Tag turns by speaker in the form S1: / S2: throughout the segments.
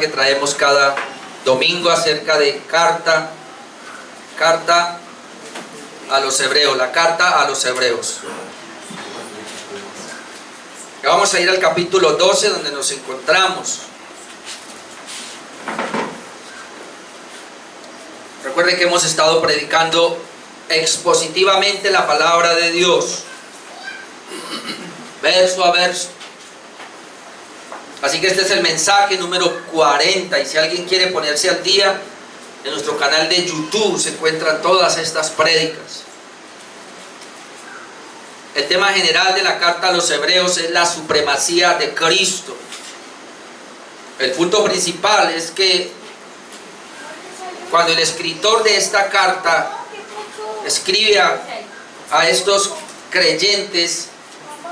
S1: que traemos cada domingo acerca de carta a los hebreos, la carta a los hebreos. Ya vamos a ir al capítulo 12 donde nos encontramos. Recuerden que hemos estado predicando expositivamente la palabra de Dios, verso a verso. Así que este es el mensaje número 40, y si alguien quiere ponerse al día, en nuestro canal de YouTube se encuentran todas estas prédicas. El tema general de la carta a los hebreos es la supremacía de Cristo. El punto principal es que cuando el escritor de esta carta escribe a estos creyentes,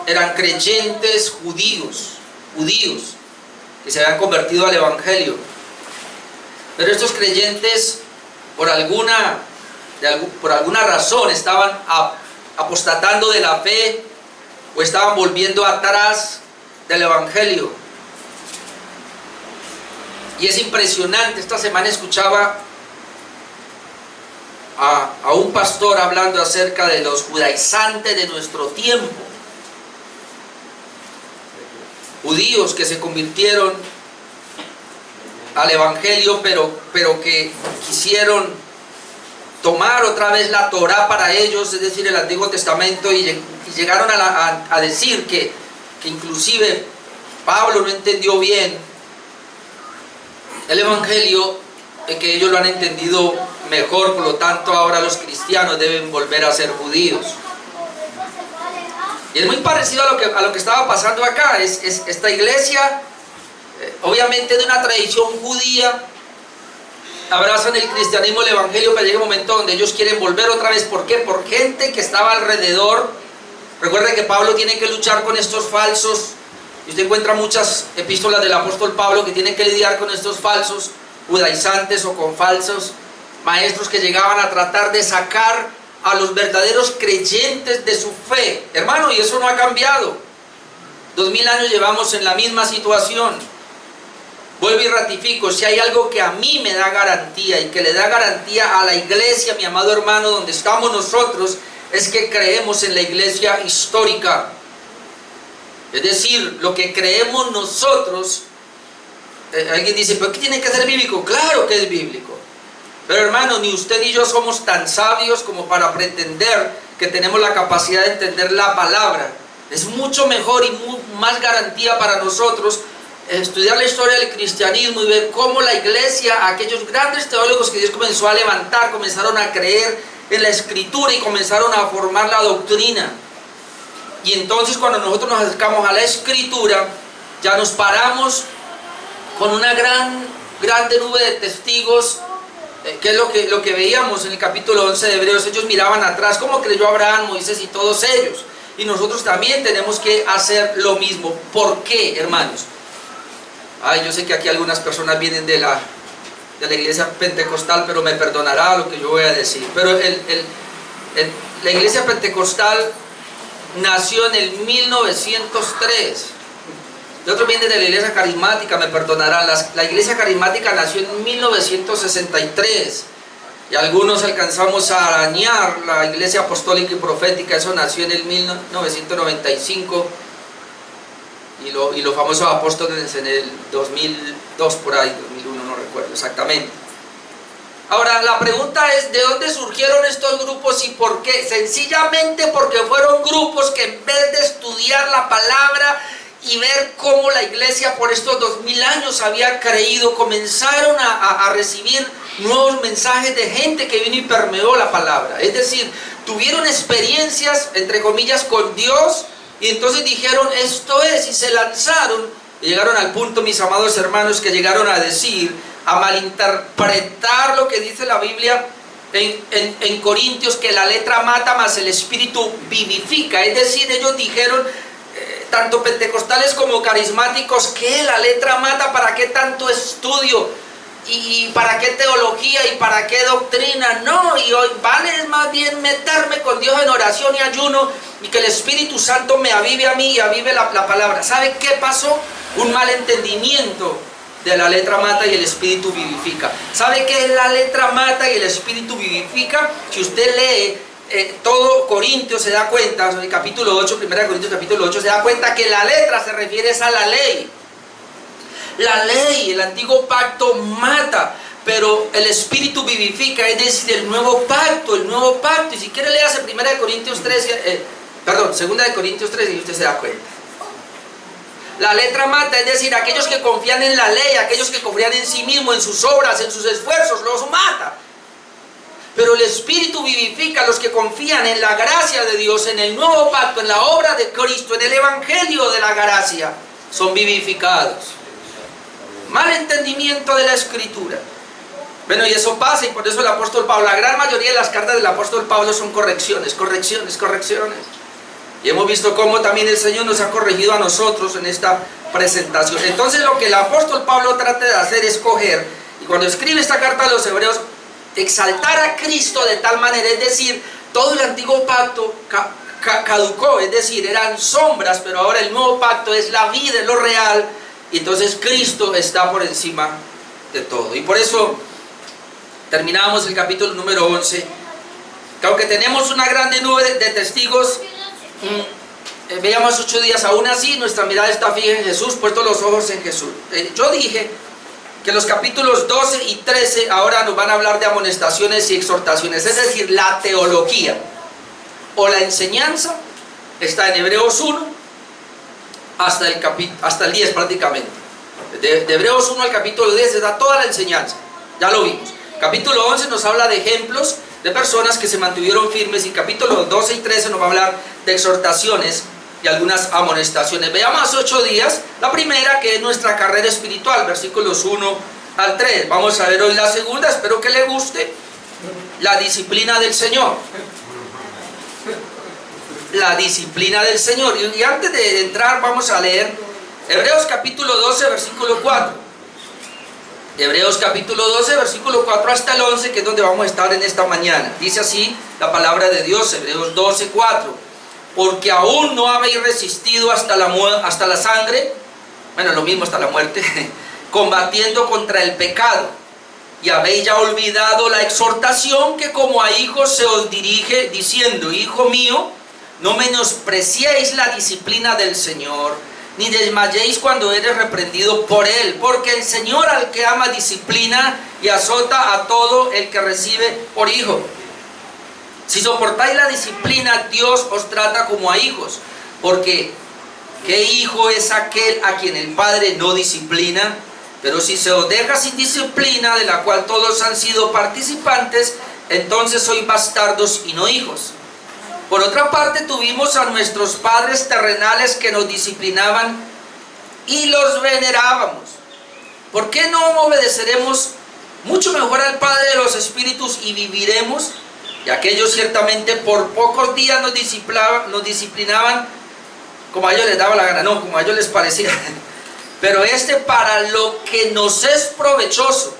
S1: eran creyentes judíos que se habían convertido al evangelio, pero estos creyentes por alguna razón estaban apostatando de la fe o estaban volviendo atrás del evangelio. Y es impresionante. Esta semana escuchaba a un pastor hablando acerca de los judaizantes de nuestro tiempo, judíos que se convirtieron al evangelio, pero que quisieron tomar otra vez la Torá para ellos, es decir, el Antiguo Testamento, y llegaron a decir que inclusive Pablo no entendió bien el evangelio, que ellos lo han entendido mejor, por lo tanto ahora los cristianos deben volver a ser judíos. Y es muy parecido a lo que estaba pasando acá. Esta iglesia, obviamente de una tradición judía, abrazan el cristianismo, el evangelio, pero llega un momento donde ellos quieren volver otra vez. ¿Por qué? Por gente que estaba alrededor. Recuerden que Pablo tiene que luchar con estos falsos, y usted encuentra muchas epístolas del apóstol Pablo que tienen que lidiar con estos falsos judaizantes o con falsos maestros que llegaban a tratar de sacar a los verdaderos creyentes de su fe. Hermano, y eso no ha cambiado. 2000 años llevamos en la misma situación. Vuelvo y ratifico, si hay algo que a mí me da garantía y que le da garantía a la iglesia, mi amado hermano, donde estamos nosotros, es que creemos en la iglesia histórica. Es decir, lo que creemos nosotros, alguien dice, ¿pero qué tiene que ser bíblico? Claro que es bíblico. Pero hermano, ni usted ni yo somos tan sabios como para pretender que tenemos la capacidad de entender la palabra. Es mucho mejor y más garantía para nosotros estudiar la historia del cristianismo y ver cómo la iglesia, aquellos grandes teólogos que Dios comenzó a levantar, comenzaron a creer en la escritura y comenzaron a formar la doctrina. Y entonces cuando nosotros nos acercamos a la escritura, ya nos paramos con una grande nube de testigos, que es lo que veíamos en el capítulo 11 de Hebreos. Ellos miraban atrás, cómo creyó Abraham, Moisés y todos ellos. Y nosotros también tenemos que hacer lo mismo. ¿Por qué, hermanos? Yo sé que aquí algunas personas vienen de la iglesia pentecostal, pero me perdonará lo que yo voy a decir. Pero la iglesia pentecostal nació en el 1903. Y otros vienen de la iglesia carismática, me perdonarán. La iglesia carismática nació en 1963. Y algunos alcanzamos a arañar la iglesia apostólica y profética. Eso nació en el 1995. Y los famosos apóstoles en el 2002, por ahí, 2001, no recuerdo exactamente. Ahora, la pregunta es, ¿de dónde surgieron estos grupos y por qué? Sencillamente porque fueron grupos que en vez de estudiar la palabra y ver cómo la iglesia por estos 2000 años había creído, comenzaron a recibir nuevos mensajes de gente que vino y permeó la palabra. Es decir, tuvieron experiencias, entre comillas, con Dios, y entonces dijeron, esto es, y se lanzaron, y llegaron al punto, mis amados hermanos, que llegaron a decir, a malinterpretar lo que dice la Biblia en Corintios, que la letra mata, mas el espíritu vivifica. Es decir, ellos dijeron, tanto pentecostales como carismáticos, que la letra mata, ¿para qué tanto estudio? ¿Y para qué teología? ¿Y para qué doctrina? No, y hoy vale es más bien meterme con Dios en oración y ayuno, y que el Espíritu Santo me avive a mí y avive la palabra. ¿Sabe qué pasó? Un mal entendimiento de la letra mata y el espíritu vivifica. ¿Sabe qué es la letra mata y el espíritu vivifica? Si usted lee todo Corintios se da cuenta, en el capítulo 8, 1 Corintios capítulo 8, se da cuenta que la letra se refiere a la ley. La ley, el antiguo pacto mata, pero el espíritu vivifica, es decir, el nuevo pacto, y si quiere léase 2 Corintios 3 y usted se da cuenta. La letra mata, es decir, aquellos que confían en la ley, aquellos que confían en sí mismos, en sus obras, en sus esfuerzos, los mata. Pero el espíritu vivifica a los que confían en la gracia de Dios, en el nuevo pacto, en la obra de Cristo, en el evangelio de la gracia, son vivificados. Mal entendimiento de la escritura. Bueno, y eso pasa, y por eso el apóstol Pablo, la gran mayoría de las cartas del apóstol Pablo son correcciones. Y hemos visto cómo también el Señor nos ha corregido a nosotros en esta presentación. Entonces lo que el apóstol Pablo trata de hacer es coger, y cuando escribe esta carta a los hebreos, exaltar a Cristo de tal manera, es decir, todo el antiguo pacto caducó, es decir, eran sombras, pero ahora el nuevo pacto es la vida, es lo real, y entonces Cristo está por encima de todo. Y por eso terminamos el capítulo número 11, que aunque tenemos una grande nube de testigos, veíamos 8 días, aún así nuestra mirada está fija en Jesús, puestos los ojos en Jesús. Yo dije que los capítulos 12 y 13 ahora nos van a hablar de amonestaciones y exhortaciones, es decir, la teología o la enseñanza está en Hebreos 1 hasta el 10 prácticamente. De Hebreos 1 al capítulo 10 está toda la enseñanza, ya lo vimos. Capítulo 11 nos habla de ejemplos de personas que se mantuvieron firmes, y capítulos 12 y 13 nos va a hablar de exhortaciones y algunas amonestaciones. Veamos 8 días, la primera, que es nuestra carrera espiritual, versículos 1 al 3. Vamos a ver hoy la segunda, espero que le guste, la disciplina del Señor. La disciplina del Señor. Y antes de entrar vamos a leer Hebreos capítulo 12, versículo 4. Hebreos capítulo 12, versículo 4 hasta el 11, que es donde vamos a estar en esta mañana. Dice así la palabra de Dios, Hebreos 12, 4. Porque aún no habéis resistido hasta la sangre, bueno, lo mismo hasta la muerte, combatiendo contra el pecado, y habéis ya olvidado la exhortación que como a hijos se os dirige, diciendo: Hijo mío, no menospreciéis la disciplina del Señor, ni desmayéis cuando eres reprendido por Él, porque el Señor al que ama disciplina y azota a todo el que recibe por hijo. Si soportáis la disciplina, Dios os trata como a hijos, porque ¿qué hijo es aquel a quien el Padre no disciplina? Pero si se os deja sin disciplina, de la cual todos han sido participantes, entonces sois bastardos y no hijos. Por otra parte, tuvimos a nuestros padres terrenales que nos disciplinaban y los venerábamos. ¿Por qué no obedeceremos mucho mejor al Padre de los Espíritus y viviremos? Y aquellos ciertamente por pocos días nos disciplinaban como a ellos les daba la gana, no, como a ellos les parecía. Pero para lo que nos es provechoso,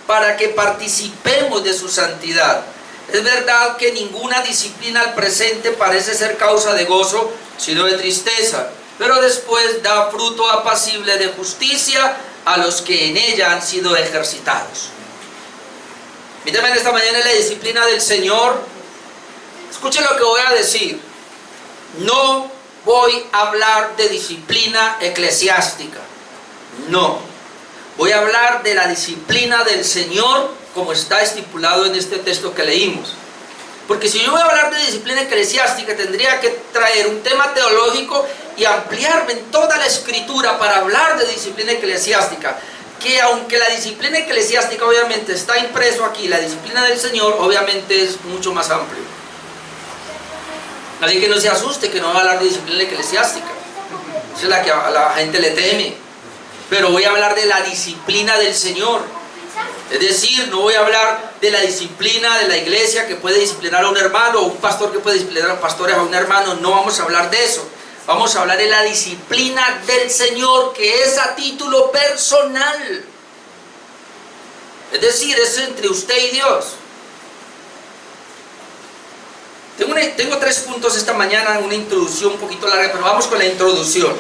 S1: para que participemos de su santidad. Es verdad que ninguna disciplina al presente parece ser causa de gozo, sino de tristeza, pero después da fruto apacible de justicia a los que en ella han sido ejercitados. Mírame, en esta mañana la disciplina del Señor. Escuchen lo que voy a decir. No voy a hablar de disciplina eclesiástica. No. Voy a hablar de la disciplina del Señor como está estipulado en este texto que leímos. Porque si yo voy a hablar de disciplina eclesiástica, tendría que traer un tema teológico y ampliarme en toda la escritura para hablar de disciplina eclesiástica. Que aunque la disciplina eclesiástica obviamente está impreso aquí, la disciplina del Señor obviamente es mucho más amplio. Así que no se asuste que no voy a hablar de disciplina eclesiástica. Esa es la que a la gente le teme. Pero voy a hablar de la disciplina del Señor. Es decir, no voy a hablar de la disciplina de la iglesia que puede disciplinar a un hermano, o un pastor que puede disciplinar a pastores a un hermano. No vamos a hablar de eso. Vamos a hablar de la disciplina del Señor, que es a título personal. Es decir, es entre usted y Dios. Tengo 3 puntos esta mañana, una introducción un poquito larga, pero vamos con la introducción.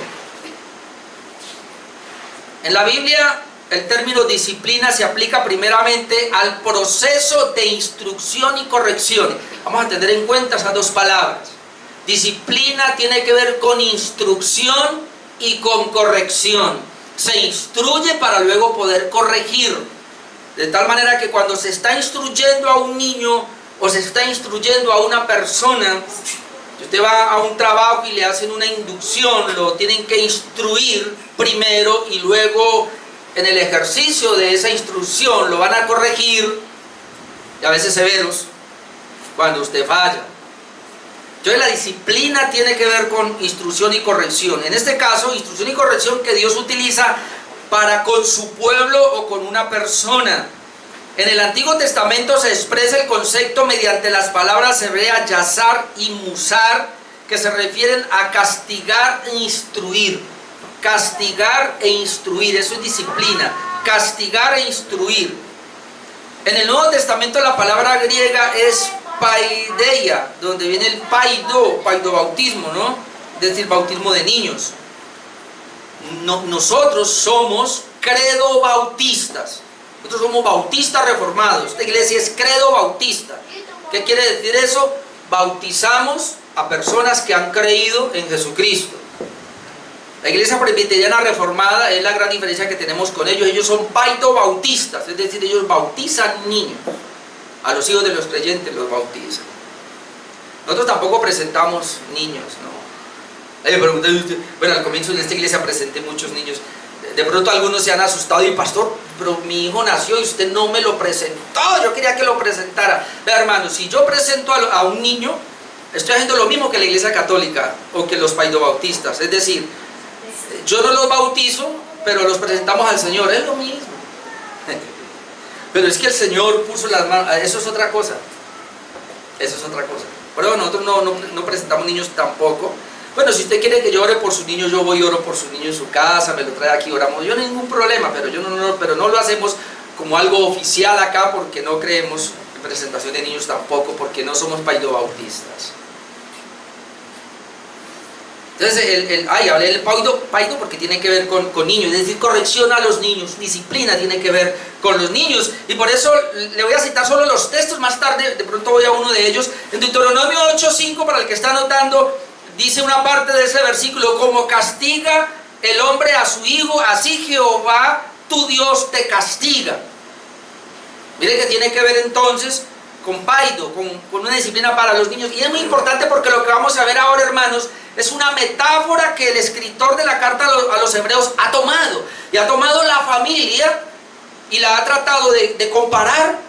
S1: En la Biblia el término disciplina se aplica primeramente al proceso de instrucción y corrección. Vamos a tener en cuenta esas dos palabras. Disciplina tiene que ver con instrucción y con corrección. Se instruye para luego poder corregir. De tal manera que cuando se está instruyendo a un niño o se está instruyendo a una persona, si usted va a un trabajo y le hacen una inducción, lo tienen que instruir primero y luego en el ejercicio de esa instrucción lo van a corregir, y a veces severos, cuando usted falla. Entonces la disciplina tiene que ver con instrucción y corrección. En este caso, instrucción y corrección que Dios utiliza para con su pueblo o con una persona. En el Antiguo Testamento se expresa el concepto mediante las palabras hebreas yazar y musar, que se refieren a castigar e instruir. Castigar e instruir, eso es disciplina. Castigar e instruir. En el Nuevo Testamento la palabra griega es paideia, donde viene el paidobautismo, ¿no? Es decir, bautismo de niños. Nosotros somos credo bautistas. Nosotros somos bautistas reformados. Esta iglesia es credo bautista. ¿Qué quiere decir eso? Bautizamos a personas que han creído en Jesucristo. La iglesia presbiteriana reformada es la gran diferencia que tenemos con ellos. Ellos son paidobautistas, es decir, ellos bautizan niños. A los hijos de los creyentes los bautizan. Nosotros tampoco presentamos niños, ¿no? Bueno, al comienzo de esta iglesia presenté muchos niños. De pronto algunos se han asustado y pastor, pero mi hijo nació y usted no me lo presentó, yo quería que lo presentara. Vea, hermano, si yo presento a un niño, estoy haciendo lo mismo que la iglesia católica o que los paidobautistas. Es decir, yo no los bautizo, pero los presentamos al Señor, es lo mismo. Pero es que el Señor puso las manos, eso es otra cosa. Eso es otra cosa. Pero nosotros no presentamos niños tampoco. Bueno, si usted quiere que yo ore por sus niños, yo voy y oro por sus niños en su casa, me lo trae aquí, oramos. Yo no hay ningún problema, pero pero no lo hacemos como algo oficial acá, porque no creemos en presentación de niños tampoco, porque no somos paidobautistas. Entonces, hablé del paido porque tiene que ver con niños, es decir, corrección a los niños, disciplina tiene que ver con los niños, y por eso le voy a citar solo los textos, más tarde de pronto voy a uno de ellos. En Deuteronomio 8:5, para el que está anotando, dice una parte de ese versículo: como castiga el hombre a su hijo, así Jehová tu Dios te castiga. Mire que tiene que ver entonces con paido, con una disciplina para los niños, y es muy importante porque lo que vamos a ver ahora, hermanos, es una metáfora que el escritor de la carta a los hebreos ha tomado, y ha tomado la familia y la ha tratado de comparar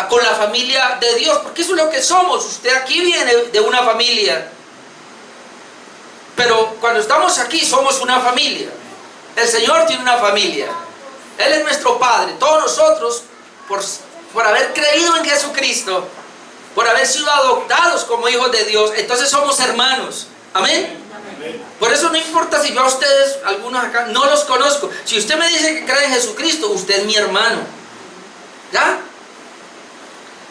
S1: con la familia de Dios, porque eso es lo que somos. Usted aquí viene de una familia, pero cuando estamos aquí somos una familia. El Señor tiene una familia, Él es nuestro Padre. Todos nosotros, por haber creído en Jesucristo, por haber sido adoptados como hijos de Dios, entonces somos hermanos. Amén. Por eso no importa si yo a ustedes, algunos acá, no los conozco. Si usted me dice que cree en Jesucristo, usted es mi hermano. ¿Ya?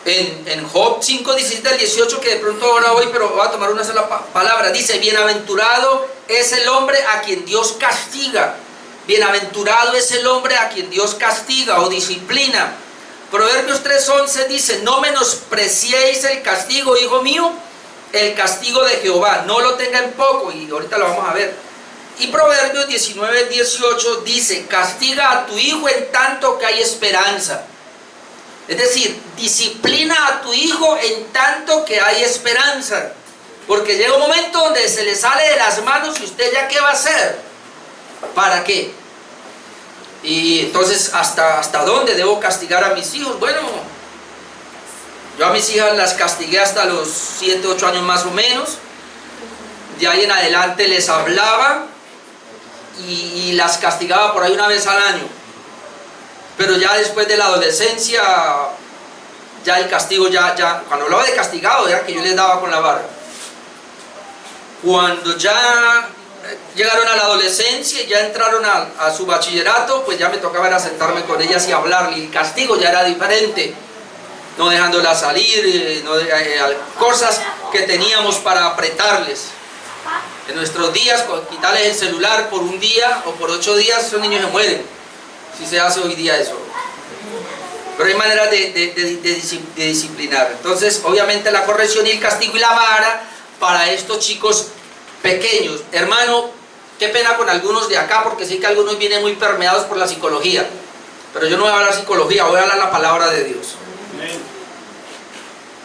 S1: En Job 5:17-18, que de pronto ahora voy, pero voy a tomar una sola palabra, dice: bienaventurado es el hombre a quien Dios castiga. Bienaventurado es el hombre a quien Dios castiga o disciplina. Proverbios 3:11 dice: no menospreciéis el castigo, hijo mío, el castigo de Jehová, no lo tenga en poco, y ahorita lo vamos a ver. Y Proverbios 19:18 dice: castiga a tu hijo en tanto que hay esperanza. Es decir, disciplina a tu hijo en tanto que hay esperanza, porque llega un momento donde se le sale de las manos y usted ya qué va a hacer, ¿para qué? Y entonces, ¿hasta dónde debo castigar a mis hijos? Bueno, yo a mis hijas las castigué hasta los 7, 8 años más o menos. De ahí en adelante les hablaba y las castigaba por ahí una vez al año. Pero ya después de la adolescencia, ya el castigo, cuando hablaba de castigado, era que yo les daba con la vara. Cuando ya llegaron a la adolescencia y ya entraron a su bachillerato, pues ya me tocaba era sentarme con ellas y hablarle. Y el castigo ya era diferente, no dejándolas salir, cosas que teníamos para apretarles. En nuestros días, quitarles el celular por un día o por 8 días, esos niños se mueren. si se hace hoy día eso. Pero hay maneras de disciplinar. Entonces, obviamente la corrección y el castigo y la vara para estos chicos pequeños. Hermano, qué pena con algunos de acá, porque sé que algunos vienen muy permeados por la psicología. Pero yo no voy a hablar psicología, voy a hablar la palabra de Dios.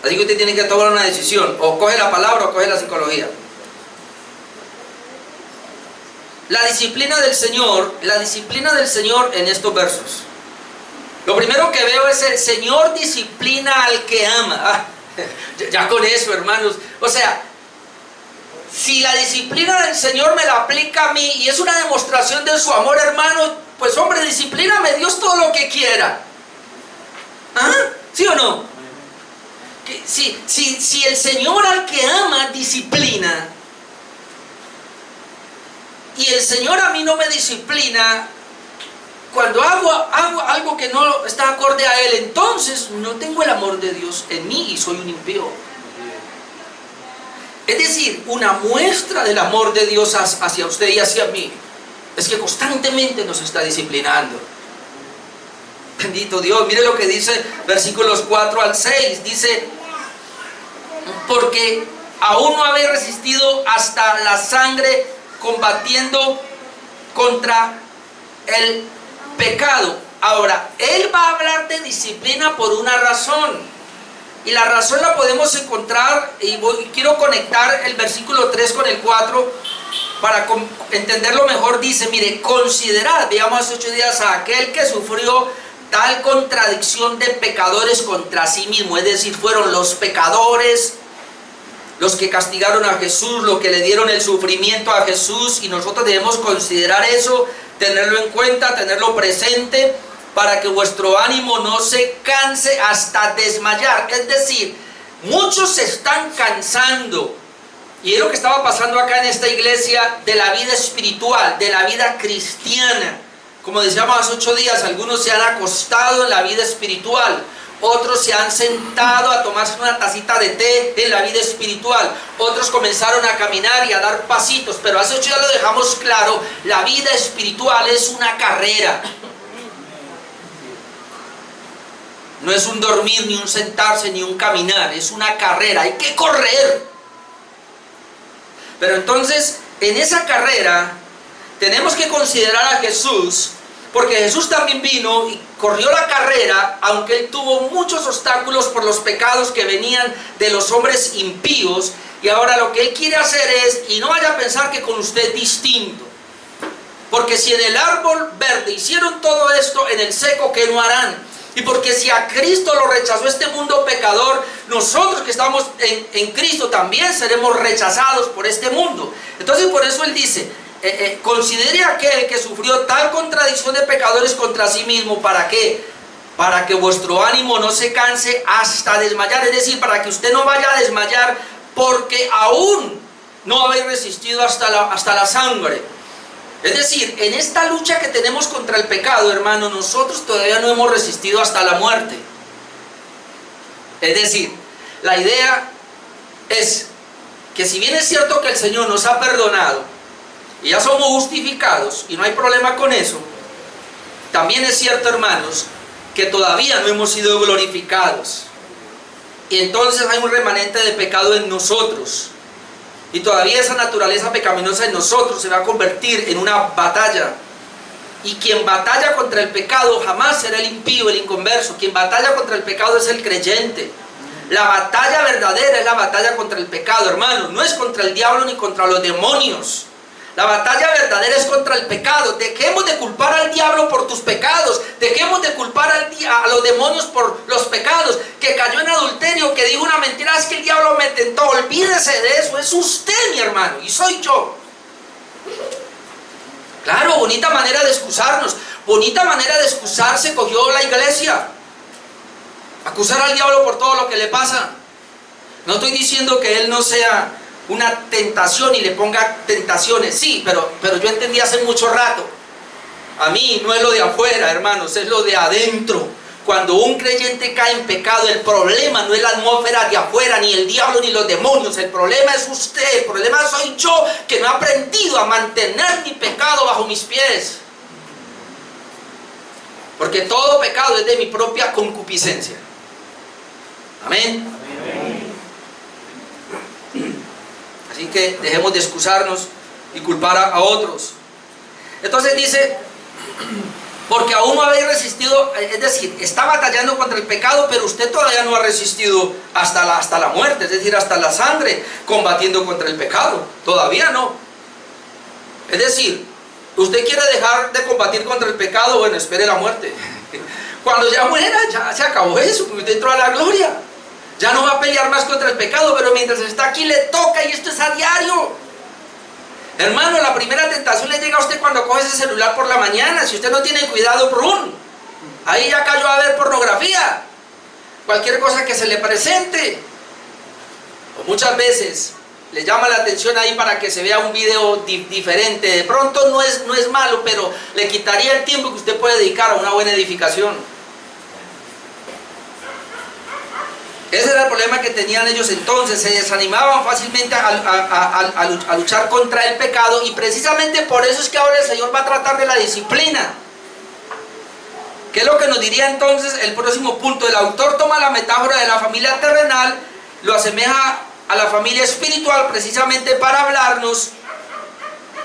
S1: Así que usted tiene que tomar una decisión, o coge la palabra o coge la psicología. La disciplina del Señor en estos versos. Lo primero que veo es: el Señor disciplina al que ama. Ya con eso, hermanos. O sea, si la disciplina del Señor me la aplica a mí y es una demostración de su amor, hermanos, pues hombre, disciplíname Dios todo lo que quiera. ¿Ah? ¿Sí o no? Si el Señor al que ama disciplina, y el Señor a mí no me disciplina, cuando hago algo que no está acorde a Él, entonces no tengo el amor de Dios en mí y soy un impío. Es decir, una muestra del amor de Dios hacia usted y hacia mí es que constantemente nos está disciplinando. Bendito Dios. Mire lo que dice versículos 4 al 6. Dice: porque aún no habéis resistido hasta la sangre, combatiendo contra el pecado. Ahora, Él va a hablar de disciplina por una razón. Y la razón la podemos encontrar, y quiero conectar el versículo 3 con el 4 para entenderlo mejor. Dice: mire, considerad, veamos hace 8 días, a aquel que sufrió tal contradicción de pecadores contra sí mismo. Es decir, fueron los pecadores los que castigaron a Jesús, los que le dieron el sufrimiento a Jesús, y nosotros debemos considerar eso, tenerlo en cuenta, tenerlo presente, para que vuestro ánimo no se canse hasta desmayar. Es decir, muchos se están cansando, y es lo que estaba pasando acá en esta iglesia, de la vida espiritual, de la vida cristiana. Como decíamos hace 8 días, algunos se han acostado en la vida espiritual, otros se han sentado a tomarse una tacita de té en la vida espiritual, otros comenzaron a caminar y a dar pasitos. Pero hace 8 días lo dejamos claro: la vida espiritual es una carrera. No es un dormir, ni un sentarse, ni un caminar. Es una carrera, hay que correr. Pero entonces, en esa carrera, tenemos que considerar a Jesús, porque Jesús también vino y corrió la carrera, aunque Él tuvo muchos obstáculos por los pecados que venían de los hombres impíos. Y ahora lo que Él quiere hacer es, y no vaya a pensar que con usted es distinto, porque si en el árbol verde hicieron todo esto, en el seco, ¿qué no harán? Y porque si a Cristo lo rechazó este mundo pecador, nosotros que estamos en Cristo también seremos rechazados por este mundo. Entonces por eso Él dice: considere a aquel que sufrió tal contradicción de pecadores contra sí mismo. ¿Para qué? Para que vuestro ánimo no se canse hasta desmayar. Es decir, para que usted no vaya a desmayar, porque aún no habéis resistido hasta la sangre. Es decir, en esta lucha que tenemos contra el pecado, hermano, nosotros todavía no hemos resistido hasta la muerte. Es decir, la idea es que si bien es cierto que el Señor nos ha perdonado y ya somos justificados y no hay problema con eso, también es cierto, hermanos, que todavía no hemos sido glorificados. Y entonces hay un remanente de pecado en nosotros. Y todavía esa naturaleza pecaminosa en nosotros se va a convertir en una batalla. Y quien batalla contra el pecado jamás será el impío, el inconverso. Quien batalla contra el pecado es el creyente. La batalla verdadera es la batalla contra el pecado, hermanos. No es contra el diablo ni contra los demonios. La batalla verdadera es contra el pecado. Dejemos de culpar al diablo por tus pecados. Dejemos de culpar a los demonios por los pecados. Que cayó en adulterio, que dijo una mentira, es que el diablo me tentó. Olvídese de eso. Es usted, mi hermano, y soy yo. Claro, bonita manera de excusarnos. Bonita manera de excusarse cogió la iglesia. Acusar al diablo por todo lo que le pasa. No estoy diciendo que él no sea una tentación y le ponga tentaciones, sí, pero yo entendí hace mucho rato. A mí no es lo de afuera, hermanos, es lo de adentro. Cuando un creyente cae en pecado, el problema no es la atmósfera de afuera, ni el diablo, ni los demonios. El problema es usted, el problema soy yo, que no he aprendido a mantener mi pecado bajo mis pies. Porque todo pecado es de mi propia concupiscencia. Amén. Así que dejemos de excusarnos y culpar a otros. Entonces dice, porque aún no habéis resistido, es decir, está batallando contra el pecado, pero usted todavía no ha resistido hasta la muerte, es decir, hasta la sangre, combatiendo contra el pecado. Todavía no. Es decir, usted quiere dejar de combatir contra el pecado, bueno, espere la muerte. Cuando ya muera, ya se acabó eso, porque usted entró a la gloria. Ya no va a pelear más contra el pecado, pero mientras está aquí le toca, y esto es a diario. Hermano, la primera tentación le llega a usted cuando coge ese celular por la mañana. Si usted no tiene cuidado, ¡brum! Ahí ya cayó a ver pornografía. Cualquier cosa que se le presente. O muchas veces le llama la atención ahí para que se vea un video diferente. De pronto no es malo, pero le quitaría el tiempo que usted puede dedicar a una buena edificación. Ese era el problema que tenían ellos entonces. Se desanimaban fácilmente a luchar contra el pecado, y precisamente por eso es que ahora el Señor va a tratar de la disciplina. ¿Qué es lo que nos diría entonces el próximo punto? El autor toma la metáfora de la familia terrenal, lo asemeja a la familia espiritual, precisamente para hablarnos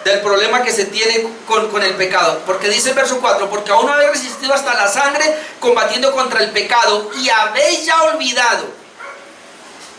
S1: del problema que se tiene con el pecado. Porque dice el verso 4, porque aún no habéis resistido hasta la sangre combatiendo contra el pecado, y habéis ya olvidado.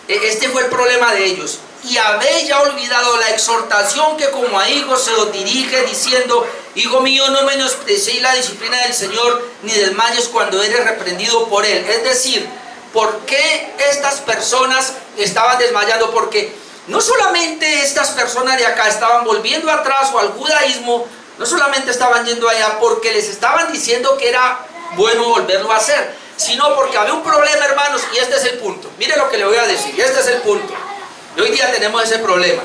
S1: Este fue el problema de ellos. Y habéis ya olvidado la exhortación que como a hijos se os dirige, diciendo: hijo mío, no menospreciéis la disciplina del Señor, ni desmayes cuando eres reprendido por Él. Es decir, ¿por qué estas personas estaban desmayando? Porque no solamente estas personas de acá estaban volviendo atrás o al judaísmo, no solamente estaban yendo allá porque les estaban diciendo que era bueno volverlo a hacer, sino porque había un problema, hermanos, y este es el punto. Mire lo que le voy a decir, y este es el punto. Y hoy día tenemos ese problema.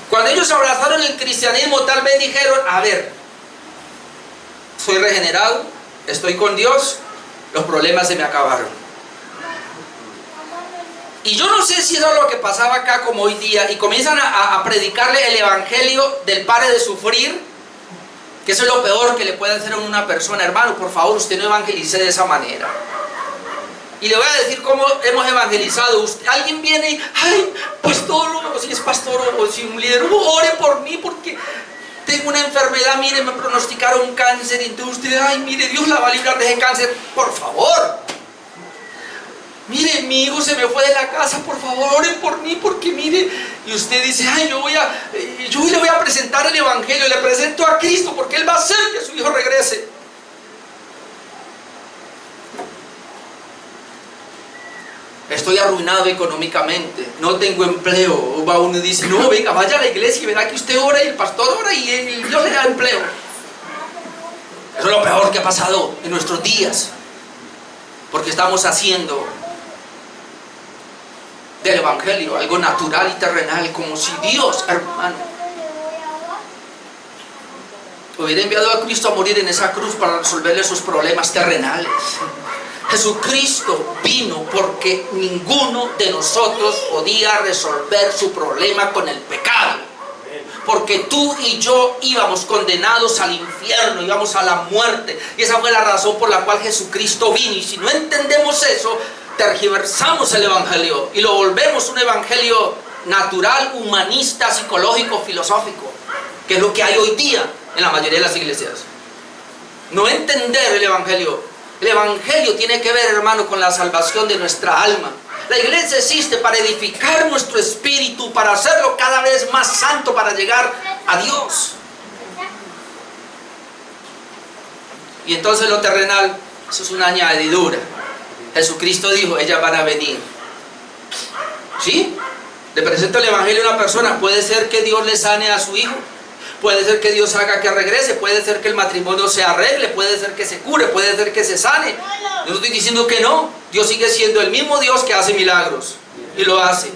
S1: Cuando ellos abrazaron el cristianismo, tal vez dijeron: a ver, soy regenerado, estoy con Dios, los problemas se me acabaron. Y yo no sé si eso es lo que pasaba acá como hoy día, y comienzan a predicarle el evangelio del pare de sufrir, que eso es lo peor que le puede hacer a una persona. Hermano, por favor, usted no evangelice de esa manera. Y le voy a decir cómo hemos evangelizado. Alguien viene y: ay, pastor, o si es pastor o si un líder, ore por mí porque tengo una enfermedad, mire, me pronosticaron cáncer, y entonces usted: ay, mire, Dios la va a librar de ese cáncer. Por favor. Mire, mi hijo se me fue de la casa, por favor, oren por mí, porque mire. Y usted dice: ay, yo le voy a presentar el evangelio, le presento a Cristo, porque Él va a hacer que su hijo regrese. Estoy arruinado económicamente, no tengo empleo. O va uno y dice: no, venga, vaya a la iglesia y verá que usted ora y el pastor ora y Dios le da empleo. Eso es lo peor que ha pasado en nuestros días, porque estamos haciendo del evangelio algo natural y terrenal, como si Dios, hermano, hubiera enviado a Cristo a morir en esa cruz para resolverle sus problemas terrenales. Jesucristo vino porque ninguno de nosotros podía resolver su problema con el pecado, porque tú y yo íbamos condenados al infierno, íbamos a la muerte, y esa fue la razón por la cual Jesucristo vino. Y si no entendemos eso, tergiversamos el evangelio y lo volvemos un evangelio natural, humanista, psicológico, filosófico, que es lo que hay hoy día en la mayoría de las iglesias. No entender el evangelio. El evangelio tiene que ver, hermano, con la salvación de nuestra alma. La iglesia existe para edificar nuestro espíritu, para hacerlo cada vez más santo, para llegar a Dios. Y entonces lo terrenal, eso es una añadidura. Jesucristo dijo: ellas van a venir. ¿Sí? Le presento el evangelio a una persona. Puede ser que Dios le sane a su hijo, puede ser que Dios haga que regrese, puede ser que el matrimonio se arregle, puede ser que se cure, puede ser que se sane. Yo no estoy diciendo que no. Dios sigue siendo el mismo Dios que hace milagros, y lo hace,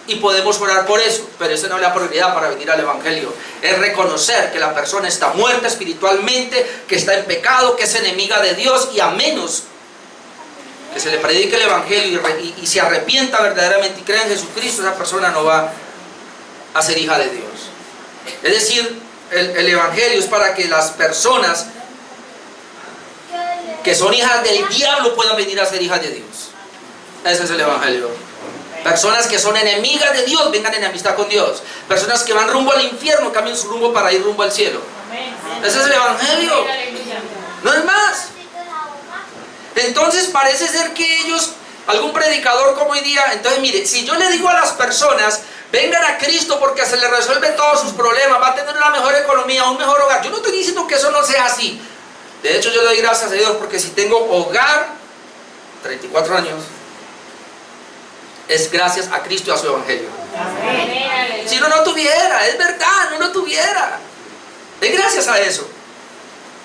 S1: y podemos orar por eso, pero esa no es la prioridad para venir al evangelio. Es reconocer que la persona está muerta espiritualmente, que está en pecado, que es enemiga de Dios, y a menos que se le predique el evangelio y se arrepienta verdaderamente y crea en Jesucristo, esa persona no va a ser hija de Dios. Es decir, el Evangelio es para que las personas que son hijas del diablo puedan venir a ser hijas de Dios. Ese es el Evangelio. Personas que son enemigas de Dios vengan en amistad con Dios. Personas que van rumbo al infierno cambien su rumbo para ir rumbo al cielo. Ese es el Evangelio. No es más. Entonces parece ser que ellos, algún predicador como hoy día, entonces mire, si yo le digo a las personas, vengan a Cristo porque se les resuelve todos sus problemas, va a tener una mejor economía, un mejor hogar. Yo no estoy diciendo que eso no sea así. De hecho yo le doy gracias a Dios porque si tengo hogar, 34 años, es gracias a Cristo y a su Evangelio. Si no, no tuviera, es verdad, no lo tuviera. Es gracias a eso.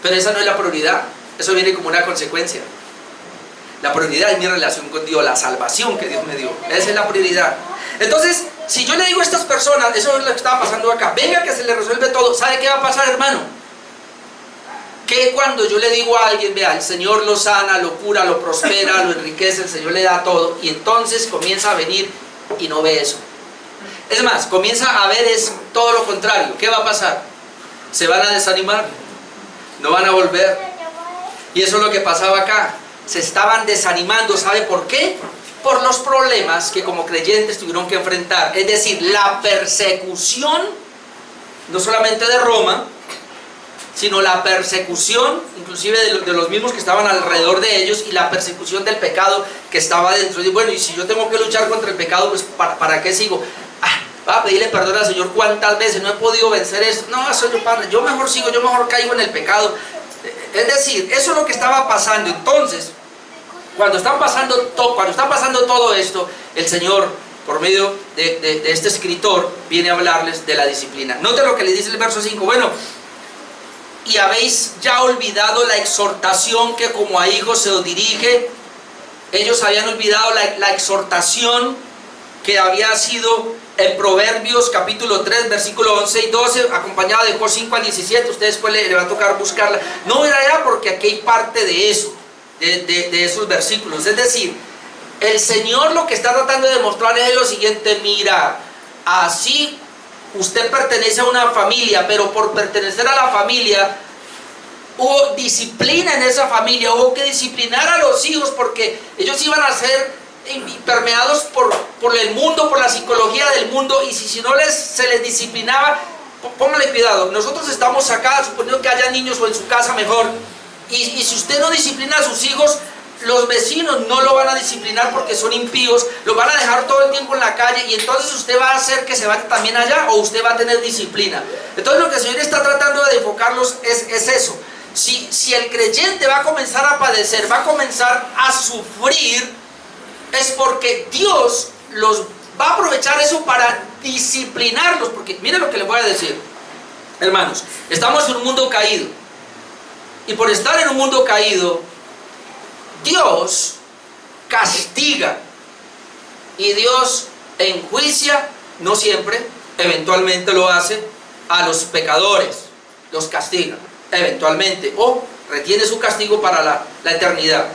S1: Pero esa no es la prioridad, eso viene como una consecuencia. La prioridad es mi relación con Dios, la salvación que Dios me dio. Esa es la prioridad. Entonces, si yo le digo a estas personas, eso es lo que estaba pasando acá, venga que se le resuelve todo, ¿sabe qué va a pasar, hermano? Que cuando yo le digo a alguien, vea, el Señor lo sana, lo cura, lo prospera, lo enriquece, el Señor le da todo, y entonces comienza a venir y no ve eso. Es más, comienza a ver es todo lo contrario. ¿Qué va a pasar? Se van a desanimar, no van a volver. Y eso es lo que pasaba acá. Se estaban desanimando, ¿sabe por qué? Por los problemas que como creyentes tuvieron que enfrentar. Es decir, la persecución, no solamente de Roma, sino la persecución inclusive de los mismos que estaban alrededor de ellos, y la persecución del pecado que estaba dentro. Y bueno, y si yo tengo que luchar contra el pecado, pues ¿para qué sigo? Va a pedirle perdón al Señor cuántas veces, no he podido vencer esto. No, eso yo mejor sigo, yo mejor caigo en el pecado. Es decir, eso es lo que estaba pasando. Entonces, cuando está pasando todo esto, el Señor, por medio de este escritor, viene a hablarles de la disciplina. Note lo que le dice el verso 5. Bueno, y habéis ya olvidado la exhortación que como a hijos se os dirige. Ellos habían olvidado la exhortación que había sido en Proverbios capítulo 3, versículo 11 y 12, acompañada de Josué 5 al 17. Ustedes después le va a tocar buscarla. No voy allá porque aquí hay parte de eso, de esos versículos. Es decir, el Señor lo que está tratando de demostrar es lo siguiente: mira, así usted pertenece a una familia, pero por pertenecer a la familia hubo disciplina en esa familia, hubo que disciplinar a los hijos porque ellos iban a ser permeados por el mundo, por la psicología del mundo, y si no se les disciplinaba, póngale cuidado. Nosotros estamos acá suponiendo que haya niños o en su casa mejor, y si usted no disciplina a sus hijos, los vecinos no lo van a disciplinar porque son impíos, lo van a dejar todo el tiempo en la calle, y entonces usted va a hacer que se vaya también allá, o usted va a tener disciplina. Entonces lo que el Señor está tratando de enfocarlos es eso. Si el creyente va a comenzar a padecer, va a comenzar a sufrir, es porque Dios los va a aprovechar eso para disciplinarlos. Porque mire lo que les voy a decir, hermanos, estamos en un mundo caído, y por estar en un mundo caído, Dios castiga, y Dios enjuicia, no siempre, eventualmente lo hace, a los pecadores, los castiga eventualmente, o retiene su castigo para la eternidad.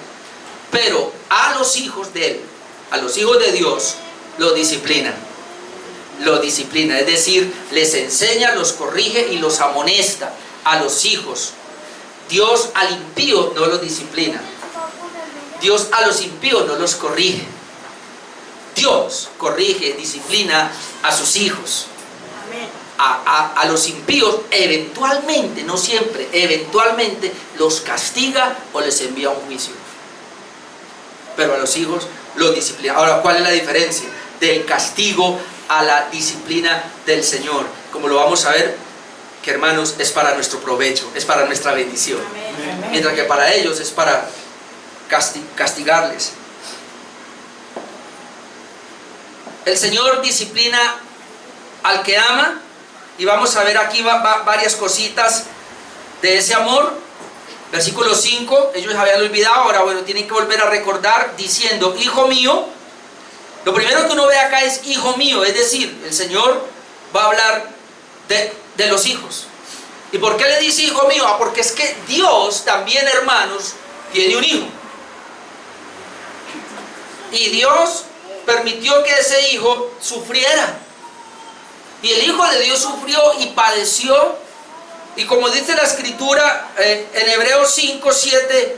S1: Pero a los hijos de Él, a los hijos de Dios, los disciplina. Es decir, les enseña, los corrige y los amonesta a los hijos. Dios al impío no los disciplina. Dios a los impíos no los corrige. Dios corrige, disciplina a sus hijos. A los impíos eventualmente, no siempre, eventualmente los castiga o les envía un juicio. Pero a los hijos los disciplina. Ahora, ¿cuál es la diferencia del castigo a la disciplina del Señor? Como lo vamos a ver, que hermanos, es para nuestro provecho, es para nuestra bendición. Amén. Mientras que para ellos es para castigarles. El Señor disciplina al que ama, y vamos a ver aquí varias cositas de ese amor. Versículo 5, ellos habían olvidado, ahora bueno, tienen que volver a recordar diciendo, hijo mío. Lo primero que uno ve acá es hijo mío, es decir, el Señor va a hablar de los hijos. ¿Y por qué le dice hijo mío? Porque es que Dios también, hermanos, tiene un hijo. Y Dios permitió que ese hijo sufriera. Y el Hijo de Dios sufrió y padeció Y como dice la escritura en Hebreos 5, 7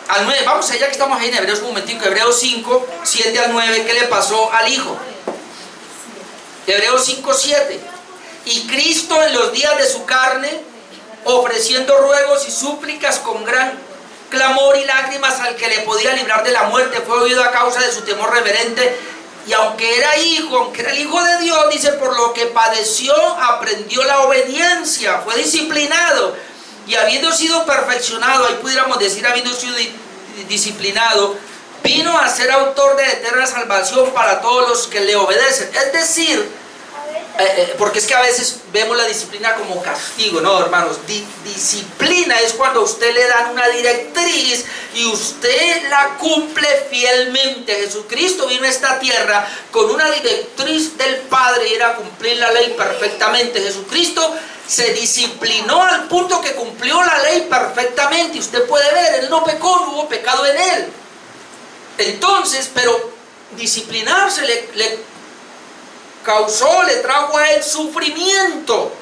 S1: al 9, vamos allá que estamos ahí en Hebreos un momentico, Hebreos 5, 7 al 9, ¿qué le pasó al Hijo? Hebreos 5, 7. Y Cristo en los días de su carne, ofreciendo ruegos y súplicas con gran clamor y lágrimas al que le podía librar de la muerte, fue oído a causa de su temor reverente. Y aunque era hijo, aunque era el Hijo de Dios, dice, por lo que padeció, aprendió la obediencia, fue disciplinado. Y habiendo sido perfeccionado, ahí pudiéramos decir, habiendo sido disciplinado, vino a ser autor de eterna salvación para todos los que le obedecen. Es decir, porque es que a veces vemos la disciplina como castigo, no, hermanos. Disciplina es cuando a usted le dan una directriz y usted la cumple fielmente. Jesucristo vino a esta tierra con una directriz del Padre y era cumplir la ley perfectamente. Jesucristo se disciplinó al punto que cumplió la ley perfectamente. Y usted puede ver, Él no pecó, no hubo pecado en Él. Entonces, pero disciplinarse le causó, le trajo a Él sufrimiento,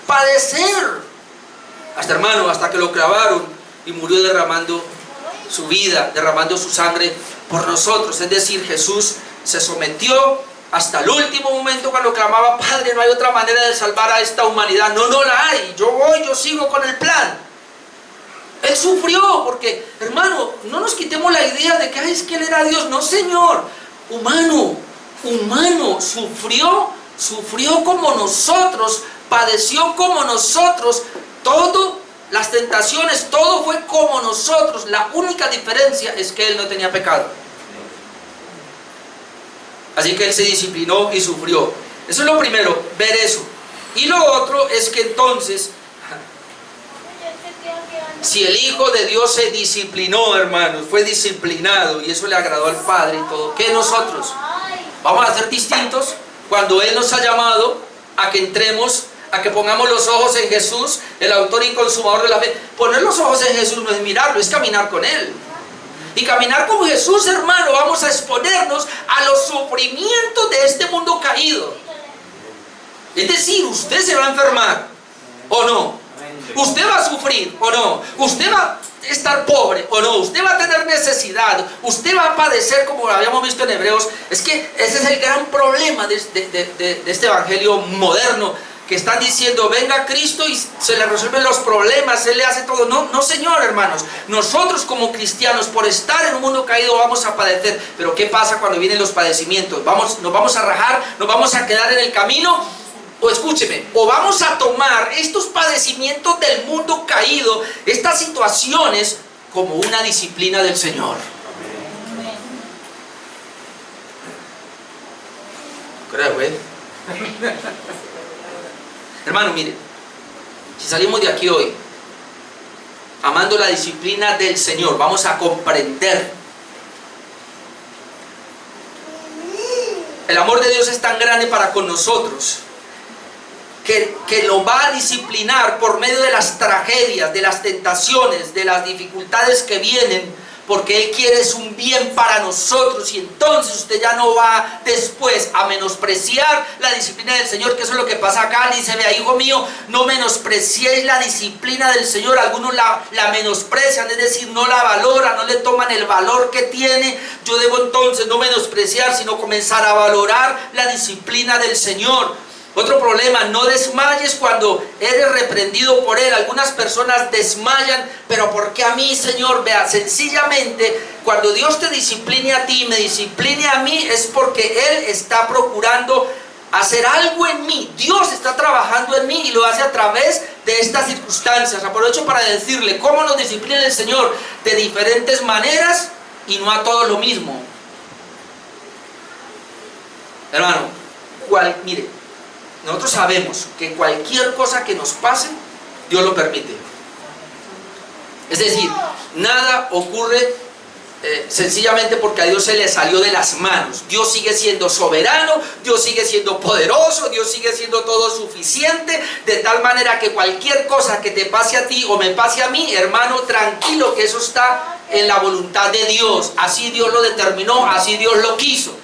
S1: padecer, hasta, hermano, hasta que lo clavaron y murió derramando su vida, derramando su sangre por nosotros. Es decir, Jesús se sometió hasta el último momento cuando clamaba, Padre, no hay otra manera de salvar a esta humanidad, no la hay, yo voy, yo sigo con el plan. Él sufrió porque, hermano, no nos quitemos la idea de que es que Él era Dios. No, Señor, humano, sufrió como nosotros, padeció como nosotros, todo, las tentaciones, todo fue como nosotros. La única diferencia es que Él no tenía pecado. Así que Él se disciplinó y sufrió. Eso es lo primero, ver eso. Y lo otro es que entonces, si el Hijo de Dios se disciplinó, hermanos, fue disciplinado y eso le agradó al Padre y todo, ¿qué nosotros? Vamos a ser distintos cuando Él nos ha llamado a que entremos, a que pongamos los ojos en Jesús, el autor y consumador de la fe. Poner los ojos en Jesús no es mirarlo, es caminar con Él. Y caminar con Jesús, hermano, vamos a exponernos a los sufrimientos de este mundo caído. Es decir, usted se va a enfermar, ¿o no? Usted va a sufrir, ¿o no? Usted va a estar pobre, ¿o no? Usted va a tener necesidad, usted va a padecer, como lo habíamos visto en Hebreos. Es que ese es el gran problema de este evangelio moderno, que están diciendo, venga Cristo y se le resuelven los problemas, Él le hace todo. No, no, Señor, hermanos. Nosotros como cristianos, por estar en un mundo caído, vamos a padecer. Pero ¿qué pasa cuando vienen los padecimientos? ¿Nos vamos a rajar? ¿Nos vamos a quedar en el camino? O escúcheme, o vamos a tomar estos padecimientos del mundo caído, estas situaciones, como una disciplina del Señor. Creo, güey. Hermano, mire, si salimos de aquí hoy amando la disciplina del Señor, vamos a comprender. El amor de Dios es tan grande para con nosotros que lo va a disciplinar por medio de las tragedias, de las tentaciones, de las dificultades que vienen, porque Él quiere es un bien para nosotros. Y entonces usted ya no va después a menospreciar la disciplina del Señor, que eso es lo que pasa acá. Dice, vea, hijo mío, no menospreciéis la disciplina del Señor. Algunos la menosprecian, es decir, no la valoran, no le toman el valor que tiene. Yo debo entonces no menospreciar, sino comenzar a valorar la disciplina del Señor. Otro problema, no desmayes cuando eres reprendido por Él. Algunas personas desmayan, pero ¿por qué a mí, Señor? Vea, sencillamente, cuando Dios te discipline a ti y me discipline a mí, es porque Él está procurando hacer algo en mí. Dios está trabajando en mí y lo hace a través de estas circunstancias. Aprovecho para decirle cómo nos disciplina el Señor: de diferentes maneras y no a todos lo mismo. Hermano, mire, nosotros sabemos que cualquier cosa que nos pase, Dios lo permite. Es decir, nada ocurre sencillamente porque a Dios se le salió de las manos. Dios sigue siendo soberano, Dios sigue siendo poderoso, Dios sigue siendo todo suficiente, de tal manera que cualquier cosa que te pase a ti o me pase a mí, hermano, tranquilo, que eso está en la voluntad de Dios. Así Dios lo determinó, así Dios lo quiso.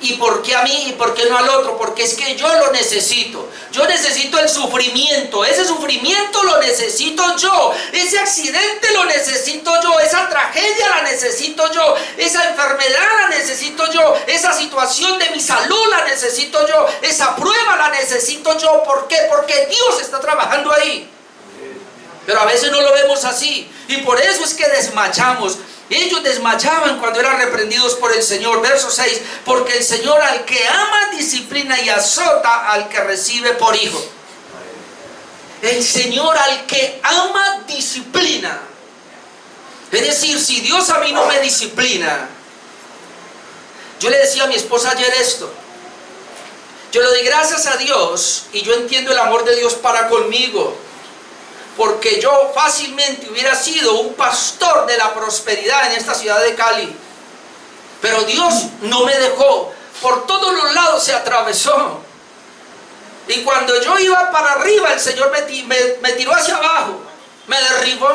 S1: ¿Y por qué a mí y por qué no al otro? Porque es que yo lo necesito. Yo necesito el sufrimiento. Ese sufrimiento lo necesito yo. Ese accidente lo necesito yo. Esa tragedia la necesito yo. Esa enfermedad la necesito yo. Esa situación de mi salud la necesito yo. Esa prueba la necesito yo. ¿Por qué? Porque Dios está trabajando ahí. Pero a veces no lo vemos así. Y por eso es que desmayamos. Ellos desmayaban cuando eran reprendidos por el Señor. Verso 6. Porque el Señor al que ama disciplina y azota al que recibe por hijo. El Señor al que ama disciplina. Es decir, si Dios a mí no me disciplina. Yo le decía a mi esposa ayer esto. Yo le doy gracias a Dios y yo entiendo el amor de Dios para conmigo. Porque yo fácilmente hubiera sido un pastor de la prosperidad en esta ciudad de Cali. Pero Dios no me dejó. Por todos los lados se atravesó. Y cuando yo iba para arriba, el Señor me tiró hacia abajo. Me derribó.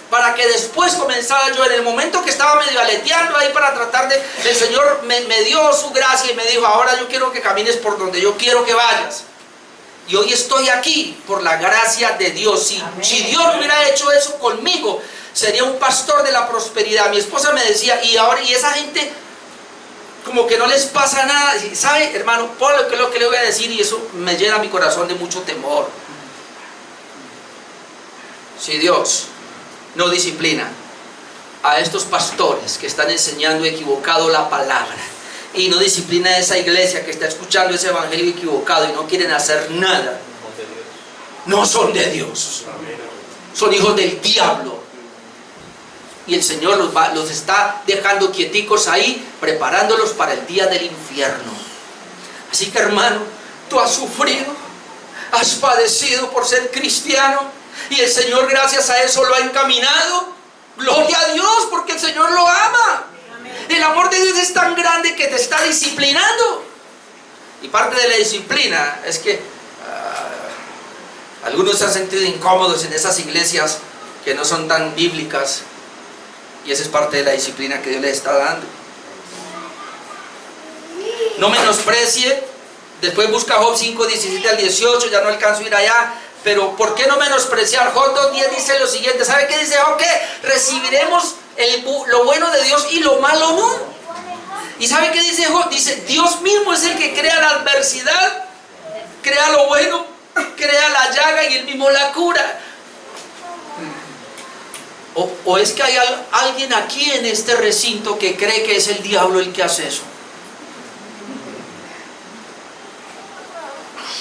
S1: Para que después comenzara yo. En el momento que estaba medio aleteando ahí para tratar de... El Señor me dio su gracia y me dijo: ahora yo quiero que camines por donde yo quiero que vayas. Y hoy estoy aquí por la gracia de Dios. Si Dios no hubiera hecho eso conmigo, sería un pastor de la prosperidad. Mi esposa me decía: y ahora, y esa gente como que no les pasa nada. ¿Sabe, hermano? Por lo que le voy a decir, y eso me llena mi corazón de mucho temor. Si Dios no disciplina a estos pastores que están enseñando equivocado la palabra, y no disciplina a esa iglesia que está escuchando ese evangelio equivocado y no quieren hacer nada, no son de Dios, son hijos del diablo. Y el Señor los está dejando quieticos ahí, preparándolos para el día del infierno. Así que, hermano, tú has sufrido, has padecido por ser cristiano, y el Señor, gracias a eso, lo ha encaminado. Gloria a Dios, porque el Señor lo ama. El amor de Dios es tan grande que te está disciplinando. Y parte de la disciplina es que algunos se han sentido incómodos en esas iglesias que no son tan bíblicas. Y esa es parte de la disciplina que Dios les está dando. No menosprecie. Después busca Job 5, 17 al 18. Ya no alcanzo a ir allá. Pero ¿por qué no menospreciar? Job 2:10 dice lo siguiente. ¿Sabe qué dice Job? Que recibiremos lo bueno de Dios y lo malo no. ¿Y sabe qué dice Job? Dice: Dios mismo es el que crea la adversidad, crea lo bueno, crea la llaga y él mismo la cura. O es que hay alguien aquí en este recinto que cree que es el diablo el que hace eso.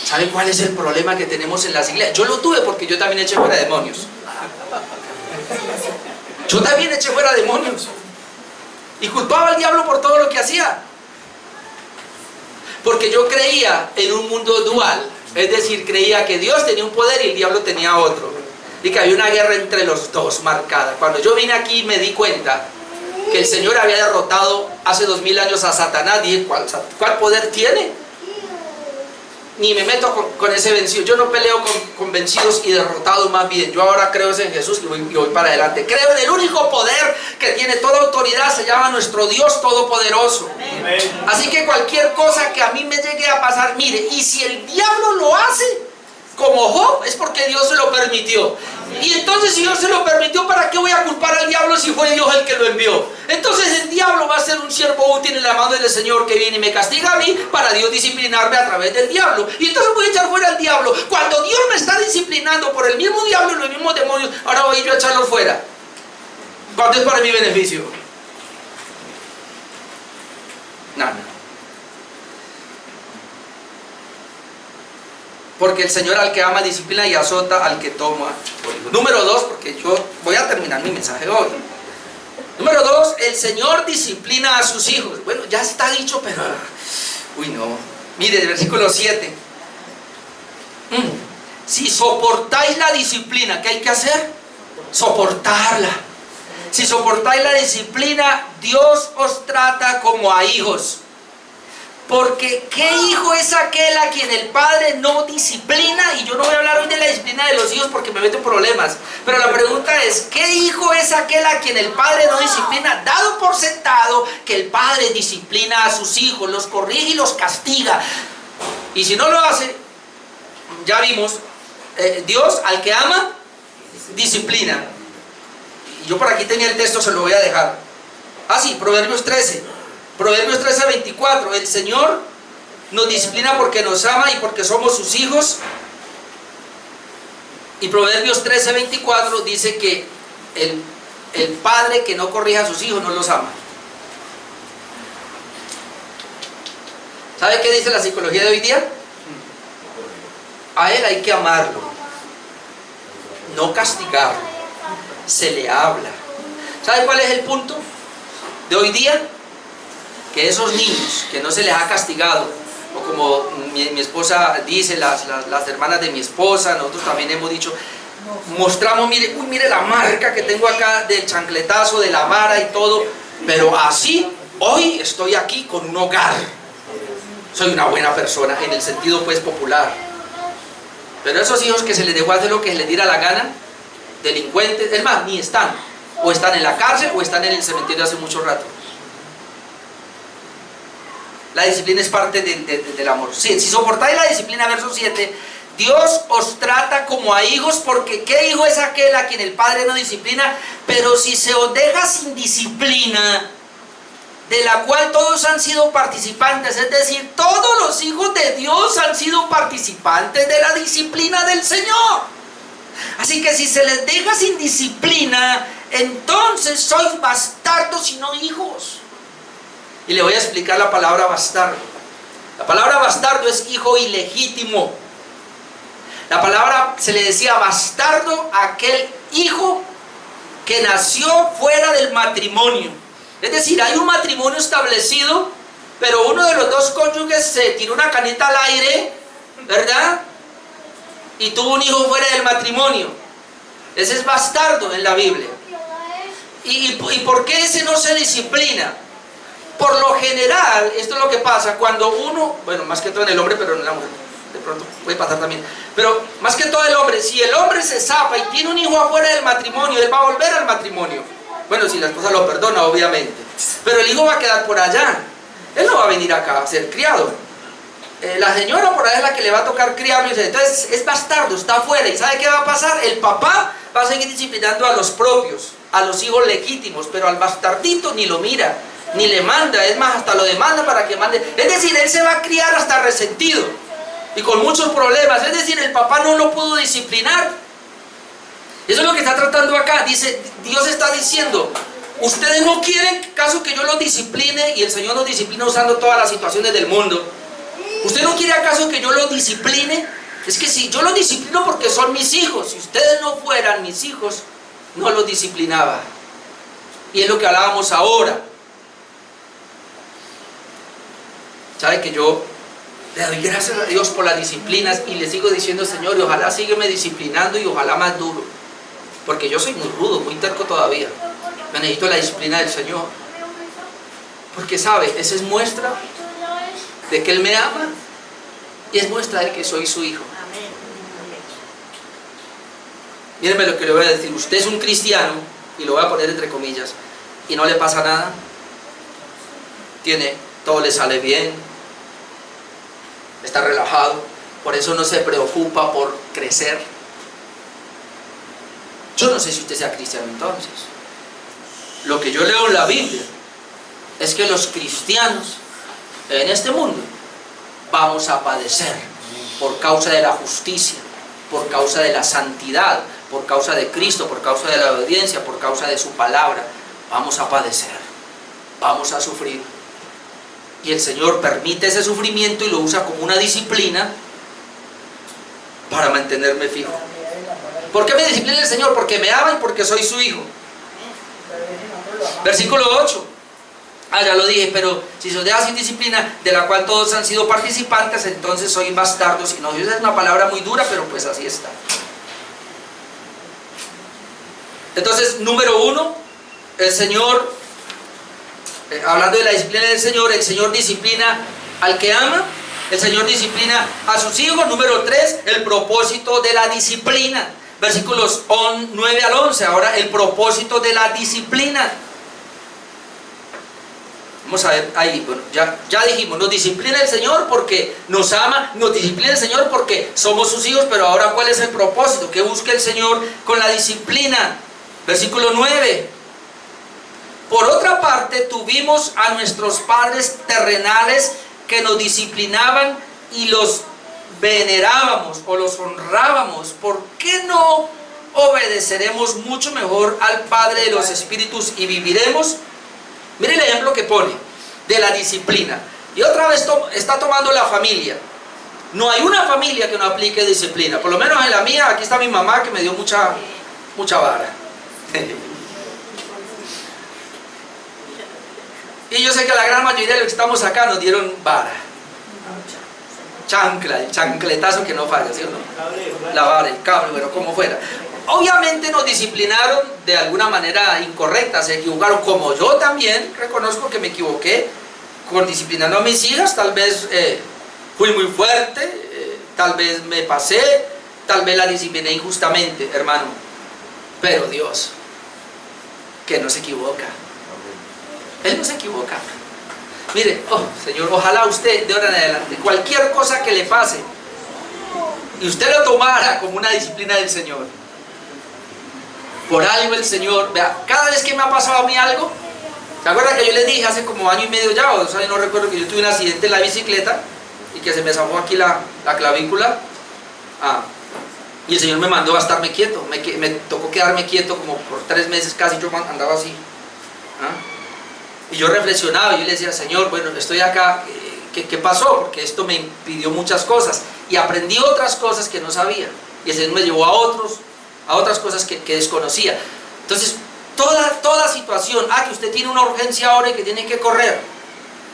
S1: ¿Sabe cuál es el problema que tenemos en las iglesias? Yo lo tuve porque yo también eché fuera demonios. Yo también eché fuera demonios. Y culpaba al diablo por todo lo que hacía. Porque yo creía en un mundo dual. Es decir, creía que Dios tenía un poder y el diablo tenía otro. Y que había una guerra entre los dos marcada. Cuando yo vine aquí me di cuenta que el Señor había derrotado hace 2000 años a Satanás. Dije: ¿cuál poder tiene? Ni me meto con ese vencido. Yo no peleo con vencidos y derrotados, más bien. Yo ahora creo en Jesús y voy para adelante. Creo en el único poder que tiene toda autoridad. Se llama nuestro Dios Todopoderoso. Amén. Así que cualquier cosa que a mí me llegue a pasar, mire, y si el diablo lo hace como Job, es porque Dios se lo permitió. Y entonces, si Dios se lo permitió, ¿para qué voy a culpar al diablo si fue Dios el que lo envió? Entonces el diablo va a ser un siervo útil en la mano del Señor, que viene y me castiga a mí para Dios disciplinarme a través del diablo. Y entonces voy a echar fuera al diablo. Cuando Dios me está disciplinando por el mismo diablo y los mismos demonios, ahora voy yo a echarlos fuera. ¿Cuánto es para mi beneficio? Nada. Porque el Señor al que ama disciplina y azota al que toma por hijo. Número 2, porque yo voy a terminar mi mensaje hoy. Número 2, el Señor disciplina a sus hijos. Bueno, ya está dicho, pero... Uy, no. Mire, el versículo 7. Si soportáis la disciplina, ¿qué hay que hacer? Soportarla. Si soportáis la disciplina, Dios os trata como a hijos. Porque ¿qué hijo es aquel a quien el padre no disciplina? Y yo no voy a hablar hoy de la disciplina de los hijos porque me meto en problemas. Pero la pregunta es, ¿qué hijo es aquel a quien el padre no disciplina? Dado por sentado que el padre disciplina a sus hijos, los corrige y los castiga. Y si no lo hace, ya vimos, Dios al que ama, disciplina. Y yo por aquí tenía el texto, se lo voy a dejar. Ah, sí, Proverbios 13. Proverbios 13:24, el Señor nos disciplina porque nos ama y porque somos sus hijos. Y Proverbios 13:24 dice que el padre que no corrija a sus hijos no los ama. ¿Sabe qué dice la psicología de hoy día? A él hay que amarlo, no castigarlo, se le habla. ¿Sabe cuál es el punto de hoy día? Que esos niños que no se les ha castigado, o como mi esposa dice, las hermanas de mi esposa, nosotros también hemos dicho, mostramos, mire, uy, mire la marca que tengo acá del chancletazo, de la vara y todo, pero así, hoy estoy aquí con un hogar, soy una buena persona, en el sentido pues popular. Pero esos hijos que se les dejó hacer lo que se les diera la gana, delincuentes, es más, ni están, o están en la cárcel o están en el cementerio hace mucho rato. La disciplina es parte del amor. Si soportáis la disciplina, verso 7, Dios os trata como a hijos, porque ¿qué hijo es aquel a quien el padre no disciplina? Pero si se os deja sin disciplina, de la cual todos han sido participantes, es decir, todos los hijos de Dios han sido participantes de la disciplina del Señor. Así que si se les deja sin disciplina, entonces sois bastardos y no hijos. Y le voy a explicar la palabra bastardo. La palabra bastardo es hijo ilegítimo. La palabra se le decía bastardo a aquel hijo que nació fuera del matrimonio. Es decir, hay un matrimonio establecido, pero uno de los dos cónyuges se tiró una canita al aire, ¿verdad? Y tuvo un hijo fuera del matrimonio. Ese es bastardo en la Biblia. ¿Y por qué ese no se disciplina? Por lo general, esto es lo que pasa cuando uno, bueno, más que todo en el hombre, pero en la mujer, de pronto puede pasar también, pero más que todo el hombre, si el hombre se zapa y tiene un hijo afuera del matrimonio, él va a volver al matrimonio. Bueno, si la esposa lo perdona, obviamente, pero el hijo va a quedar por allá, él no va a venir acá a ser criado. La señora por ahí es la que le va a tocar criarlo, entonces es bastardo, está afuera. ¿Y sabe qué va a pasar? El papá va a seguir disciplinando a los propios, a los hijos legítimos, pero al bastardito ni lo mira, ni le manda, es más, hasta lo demanda para que mande. Es decir, él se va a criar hasta resentido y con muchos problemas. Es decir, el papá no lo pudo disciplinar. Eso es lo que está tratando acá. Dice, Dios está diciendo, ustedes no quieren caso que yo los discipline, y el Señor nos disciplina usando todas las situaciones del mundo. ¿Usted no quiere acaso que yo los discipline? Es que si yo los disciplino porque son mis hijos, si ustedes no fueran mis hijos, no los disciplinaba. Y es lo que hablábamos ahora. ¿Sabe que yo le doy gracias a Dios por las disciplinas y le sigo diciendo, Señor, y ojalá sígueme disciplinando y ojalá más duro? Porque yo soy muy rudo, muy terco todavía. Me necesito la disciplina del Señor. Porque, ¿sabe? Esa es muestra de que Él me ama y es muestra de que soy su hijo. Mírenme lo que le voy a decir. Usted es un cristiano, y lo voy a poner entre comillas, y no le pasa nada. Todo le sale bien, está relajado, por eso no se preocupa por crecer. Yo no sé si usted sea cristiano entonces. Lo que yo leo en la Biblia es que los cristianos en este mundo vamos a padecer por causa de la justicia, por causa de la santidad, por causa de Cristo, por causa de la obediencia, por causa de su palabra. Vamos a padecer, vamos a sufrir. Y el Señor permite ese sufrimiento y lo usa como una disciplina para mantenerme fijo. ¿Por qué me disciplina el Señor? Porque me ama y porque soy su hijo. Versículo 8. Ya lo dije, pero si se os deja sin disciplina, de la cual todos han sido participantes, entonces sois bastardos y no. Esa es una palabra muy dura, pero pues así está. Entonces, número 1, el Señor, hablando de la disciplina del Señor, el Señor disciplina Al que ama, el Señor disciplina a sus hijos. Número 3, el propósito de la disciplina. Versículos 9 al 11. Ahora, el propósito de la disciplina. Vamos a ver ahí, bueno, ya dijimos, nos disciplina el Señor porque nos ama, nos disciplina el Señor porque somos sus hijos, pero ahora ¿cuál es el propósito? ¿Qué busca el Señor con la disciplina? Versículo 9. Por otra parte, tuvimos a nuestros padres terrenales que nos disciplinaban y los venerábamos o los honrábamos. ¿Por qué no obedeceremos mucho mejor al Padre de los Espíritus y viviremos? Mire el ejemplo que pone de la disciplina. Y otra vez está tomando la familia. No hay una familia que no aplique disciplina. Por lo menos en la mía, aquí está mi mamá que me dio mucha vara. Y yo sé que la gran mayoría de los que estamos acá nos dieron vara. Chancla, el chancletazo que no falla, ¿sí o no? La vara, el cable, bueno, como fuera. Obviamente nos disciplinaron de alguna manera incorrecta, se equivocaron, como yo también reconozco que me equivoqué con disciplinando a mis hijas. Tal vez fui muy fuerte, tal vez me pasé, tal vez la discipliné injustamente, hermano. Pero Dios, que no se equivoca. Él no se equivoca. Mire, Señor, ojalá usted de ahora en adelante, cualquier cosa que le pase, y usted lo tomara como una disciplina del Señor. Por algo el Señor, vea, cada vez que me ha pasado a mí algo, ¿se acuerdan que yo les dije hace como año y medio ya, o 2 años, no recuerdo, que yo tuve un accidente en la bicicleta y que se me zafó aquí la clavícula? Y el Señor me mandó a estarme quieto, me tocó quedarme quieto como por 3 meses casi, yo andaba así. Y yo reflexionaba y yo le decía, Señor, bueno, estoy acá, ¿qué pasó? Porque esto me impidió muchas cosas y aprendí otras cosas que no sabía, y el Señor me llevó a otras cosas que desconocía. Entonces, toda situación, que usted tiene una urgencia ahora y que tiene que correr.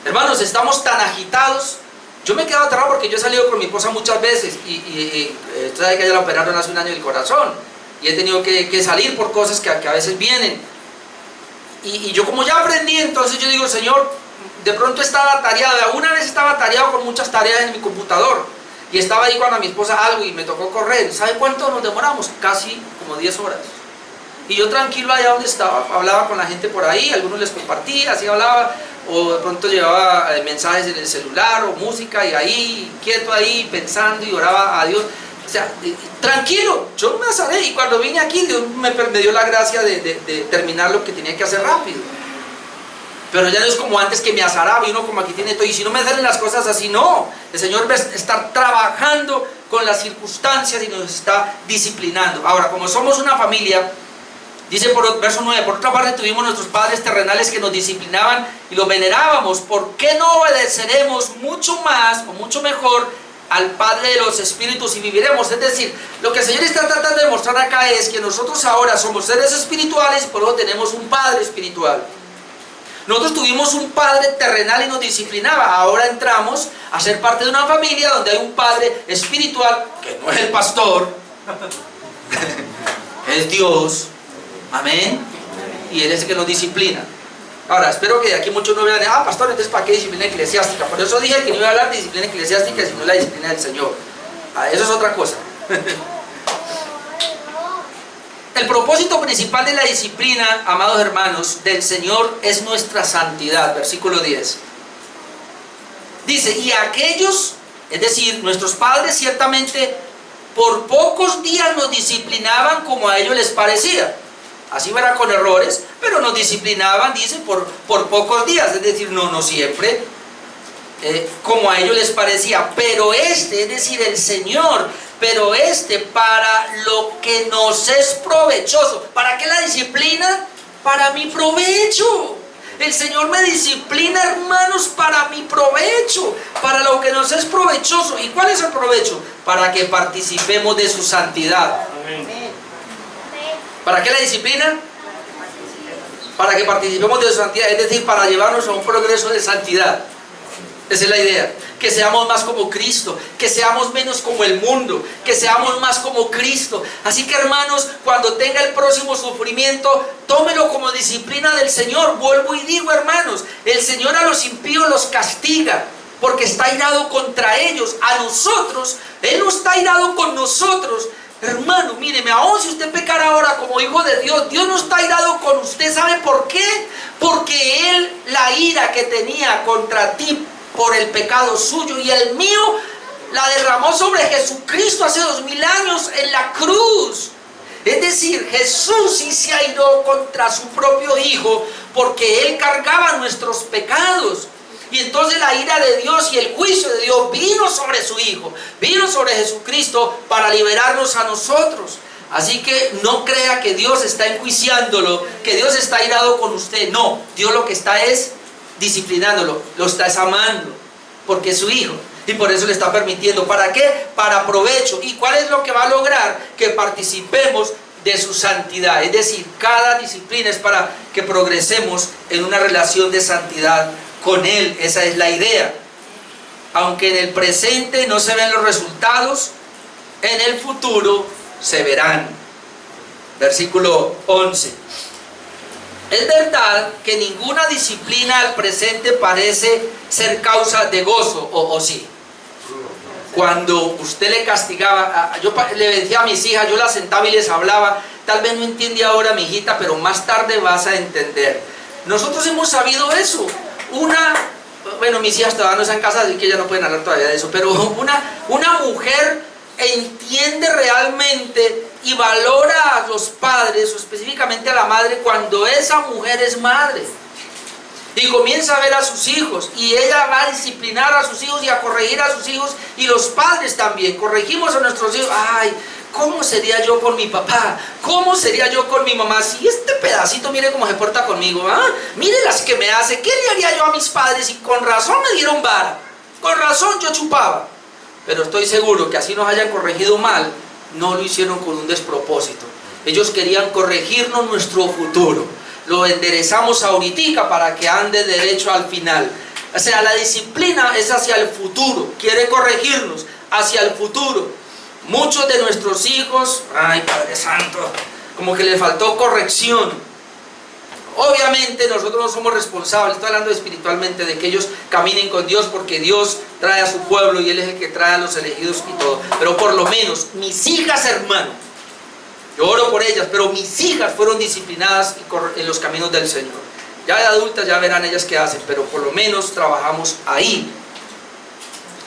S1: Hermanos, estamos tan agitados. Yo me he quedado aterrado porque yo he salido con mi esposa muchas veces y usted sabe que ella la operaron hace 1 año del corazón y he tenido que salir por cosas que a veces vienen. Y yo como ya aprendí, entonces yo digo, Señor, de pronto estaba tareado. Una vez estaba tareado con muchas tareas en mi computador y estaba ahí cuando a mi esposa algo y me tocó correr. ¿Sabe cuánto nos demoramos? Casi como 10 horas. Y yo tranquilo allá donde estaba, hablaba con la gente por ahí, algunos les compartía, así hablaba, o de pronto llevaba mensajes en el celular o música y ahí, quieto ahí, pensando y oraba a Dios. O sea, tranquilo, yo no me azaré. Y cuando vine aquí, Dios me dio la gracia de terminar lo que tenía que hacer rápido. Pero ya no es como antes que me azaraba y uno como aquí tiene todo. Y si no me salen las cosas así, no. El Señor va a estar trabajando con las circunstancias y nos está disciplinando. Ahora, como somos una familia, dice por verso 9, por otra parte tuvimos nuestros padres terrenales que nos disciplinaban y los venerábamos. ¿Por qué no obedeceremos mucho más o mucho mejor al Padre de los Espíritus y viviremos? Es decir, lo que el Señor está tratando de mostrar acá es que nosotros ahora somos seres espirituales y por eso tenemos un Padre espiritual. Nosotros tuvimos un Padre terrenal y nos disciplinaba. Ahora entramos a ser parte de una familia donde hay un Padre espiritual, que no es el pastor, es Dios. Amén. Y Él es el que nos disciplina. Ahora, espero que de aquí muchos no vean, pastor, entonces ¿para qué disciplina eclesiástica? Por eso dije que no iba a hablar de disciplina eclesiástica, sino la disciplina del Señor. Eso es otra cosa. El propósito principal de la disciplina, amados hermanos, del Señor es nuestra santidad. Versículo 10. Dice, y aquellos, es decir, nuestros padres ciertamente por pocos días nos disciplinaban como a ellos les parecía. Así verá con errores, pero nos disciplinaban, dice, por pocos días, es decir, no siempre, como a ellos les parecía. Pero es decir, el Señor, pero para lo que nos es provechoso. ¿Para qué la disciplina? Para mi provecho. El Señor me disciplina, hermanos, para mi provecho, para lo que nos es provechoso. ¿Y cuál es el provecho? Para que participemos de su santidad. Amén. ¿Para qué la disciplina? Para que participemos de su santidad, es decir, para llevarnos a un progreso de santidad. Esa es la idea, que seamos más como Cristo, que seamos menos como el mundo, que seamos más como Cristo. Así que hermanos, cuando tenga el próximo sufrimiento, tómelo como disciplina del Señor. Vuelvo y digo, hermanos, el Señor a los impíos los castiga, porque está irado contra ellos. A nosotros, Él no está irado con nosotros. Hermano, míreme, aún si usted pecara ahora como hijo de Dios, Dios no está irado con usted. ¿Sabe por qué? Porque Él, la ira que tenía contra ti por el pecado suyo y el mío, la derramó sobre Jesucristo hace 2000 años en la cruz. Es decir, Jesús sí se airó contra su propio Hijo porque Él cargaba nuestros pecados. Y entonces la ira de Dios y el juicio de Dios vino sobre su Hijo, vino sobre Jesucristo para liberarnos a nosotros. Así que no crea que Dios está enjuiciándolo, que Dios está airado con usted. No, Dios lo que está es disciplinándolo, lo está amando, porque es su Hijo. Y por eso le está permitiendo. ¿Para qué? Para provecho. ¿Y cuál es lo que va a lograr? Que participemos de su santidad. Es decir, cada disciplina es para que progresemos en una relación de santidad con Él. Esa es la idea. Aunque en el presente no se ven los resultados, en el futuro se verán. Versículo 11. Es verdad que ninguna disciplina al presente parece ser causa de gozo, o sí. Cuando usted le castigaba, yo le decía a mis hijas, yo las sentaba y les hablaba, tal vez no entiende ahora mi hijita, pero más tarde vas a entender. Nosotros hemos sabido eso. Bueno, mis hijas todavía no están en casa, así que ya no pueden hablar todavía de eso, pero una mujer entiende realmente y valora a los padres, o específicamente a la madre, cuando esa mujer es madre. Y comienza a ver a sus hijos, y ella va a disciplinar a sus hijos y a corregir a sus hijos, y los padres también, corregimos a nuestros hijos. Ay, ¿cómo sería yo con mi papá? ¿Cómo sería yo con mi mamá? Si este pedacito, mire cómo se porta conmigo, ¿ah? Mire las que me hace, ¿qué le haría yo a mis padres? Y con razón me dieron vara, con razón yo chupaba. Pero estoy seguro que así nos hayan corregido mal, no lo hicieron con un despropósito. Ellos querían corregirnos nuestro futuro. Lo enderezamos ahorita para que ande derecho al final. O sea, la disciplina es hacia el futuro. Quiere corregirnos hacia el futuro. Muchos de nuestros hijos, ay Padre Santo, como que les faltó corrección. Obviamente nosotros no somos responsables, estoy hablando espiritualmente, de que ellos caminen con Dios, porque Dios trae a su pueblo y Él es el que trae a los elegidos y todo. Pero por lo menos mis hijas, hermano, yo oro por ellas, pero mis hijas fueron disciplinadas en los caminos del Señor. Ya de adultas ya verán ellas qué hacen, pero por lo menos trabajamos ahí.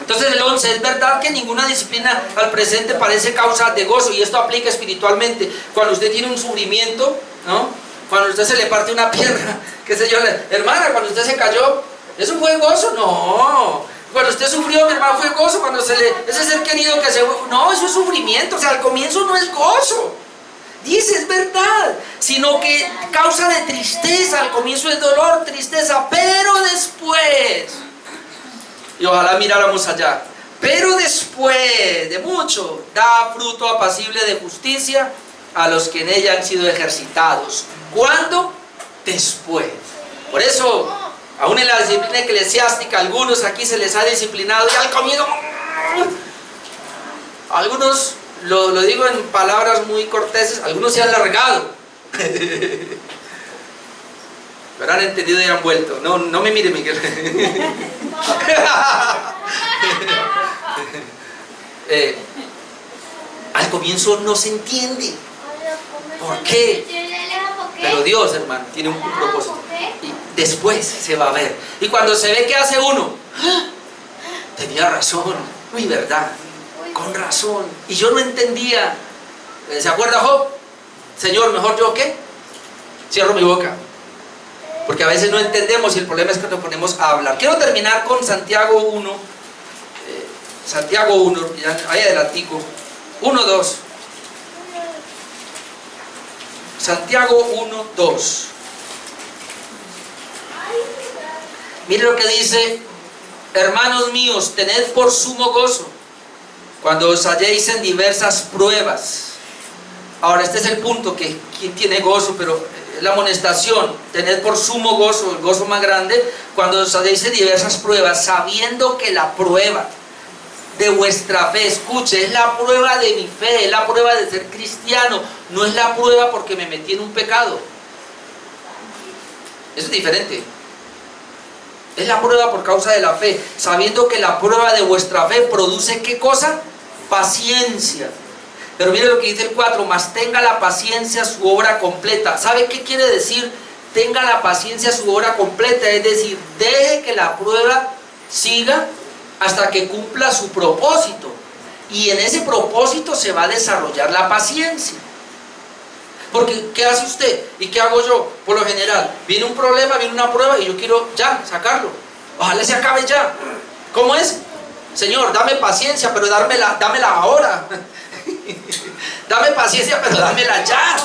S1: Entonces el 11, es verdad que ninguna disciplina al presente parece causa de gozo, y esto aplica espiritualmente. Cuando usted tiene un sufrimiento, ¿no? Cuando a usted se le parte una pierna, qué sé yo, hermana, cuando usted se cayó, ¿eso fue gozo? No. Cuando usted sufrió, mi hermano, fue gozo. Cuando ese ser querido que se... No, eso es sufrimiento. O sea, al comienzo no es gozo. Dice, es verdad, sino que causa de tristeza. Al comienzo es dolor, tristeza, pero después, y ojalá miráramos allá, pero después de mucho, da fruto apacible de justicia a los que en ella han sido ejercitados. ¿Cuándo? Después. Por eso, aún en la disciplina eclesiástica, algunos aquí se les ha disciplinado y al comienzo, algunos, lo digo en palabras muy corteses, algunos se han largado. Pero han entendido y han vuelto. No me mire, Miguel. Al comienzo no se entiende. ¿Por qué? Pero Dios, hermano, tiene un propósito. Y después se va a ver. Y cuando se ve, ¿qué hace uno? ¡Ah! Tenía razón. Uy, verdad. Con razón. Y yo no entendía. ¿Se acuerda Job? Señor, mejor yo ¿qué? Cierro mi boca. Porque a veces no entendemos y el problema es que nos ponemos a hablar. Quiero terminar con Santiago 1. Santiago 1, ahí adelantico. 1, 2. Santiago 1, 2. Mire lo que dice: hermanos míos, tened por sumo gozo cuando os halléis en diversas pruebas. Ahora, este es el punto, que quien tiene gozo, pero la amonestación, tened por sumo gozo, el gozo más grande, cuando os halléis en diversas pruebas, sabiendo que la prueba de vuestra fe, escuche, es la prueba de mi fe, es la prueba de ser cristiano, no es la prueba porque me metí en un pecado. Eso es diferente. Es la prueba por causa de la fe, sabiendo que la prueba de vuestra fe produce, ¿qué cosa? Paciencia. Pero mire lo que dice el 4, mas tenga la paciencia su obra completa. ¿Sabe qué quiere decir? Tenga la paciencia su obra completa, es decir, deje que la prueba siga hasta que cumpla su propósito. Y en ese propósito se va a desarrollar la paciencia. Porque, ¿qué hace usted? ¿Y qué hago yo? Por lo general, viene un problema, viene una prueba y yo quiero ya sacarlo. Ojalá se acabe ya. ¿Cómo es? Señor, dame paciencia, pero dámela ahora. Dame paciencia, pero dámela ya.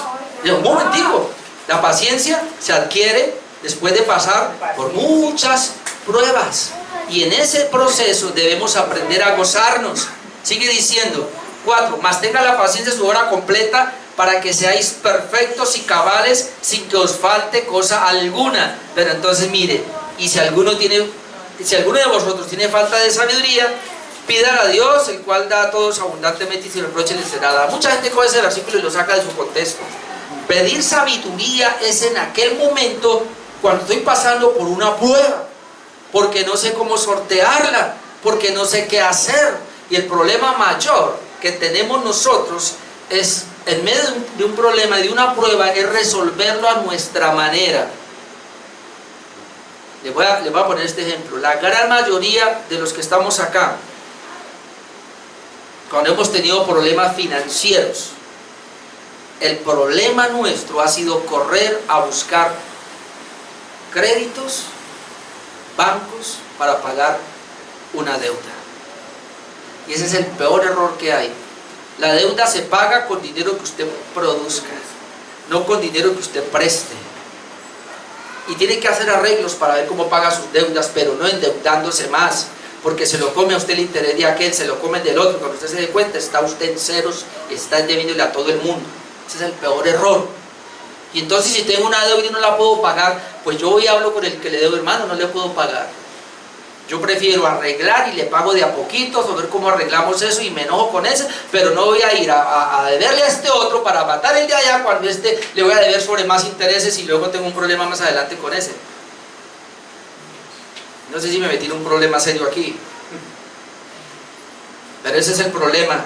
S1: Y un momentico, la paciencia se adquiere después de pasar por muchas pruebas. Y en ese proceso debemos aprender a gozarnos. Sigue diciendo, 4, mas tenga la paciencia su obra completa, para que seáis perfectos y cabales sin que os falte cosa alguna. Pero entonces mire, y si alguno de vosotros tiene falta de sabiduría, pídala a Dios, el cual da a todos abundantemente y sin reproche les será dada. Mucha gente coge ese versículo y lo saca de su contexto. Pedir sabiduría es en aquel momento cuando estoy pasando por una prueba, porque no sé cómo sortearla, porque no sé qué hacer. Y el problema mayor que tenemos nosotros es, en medio de un problema, de una prueba, es resolverlo a nuestra manera. Les voy a poner este ejemplo. La gran mayoría de los que estamos acá, cuando hemos tenido problemas financieros, el problema nuestro ha sido correr a buscar créditos, bancos, para pagar una deuda. Y ese es el peor error que hay. La deuda se paga con dinero que usted produzca, no con dinero que usted preste. Y tiene que hacer arreglos para ver cómo paga sus deudas, pero no endeudándose más, porque se lo come a usted el interés de aquel, se lo come del otro. Cuando usted se dé cuenta, está usted en ceros y está debiéndole a todo el mundo. Ese es el peor error. Y entonces, si tengo una deuda y no la puedo pagar, pues yo voy y hablo con el que le debo, hermano, no le puedo pagar. Yo prefiero arreglar y le pago de a poquitos, o ver cómo arreglamos eso y me enojo con ese, pero no voy a ir a deberle a este otro para matar el de allá cuando este le voy a deber sobre más intereses y luego tengo un problema más adelante con ese. No sé si me metí en un problema serio aquí. Pero ese es el problema.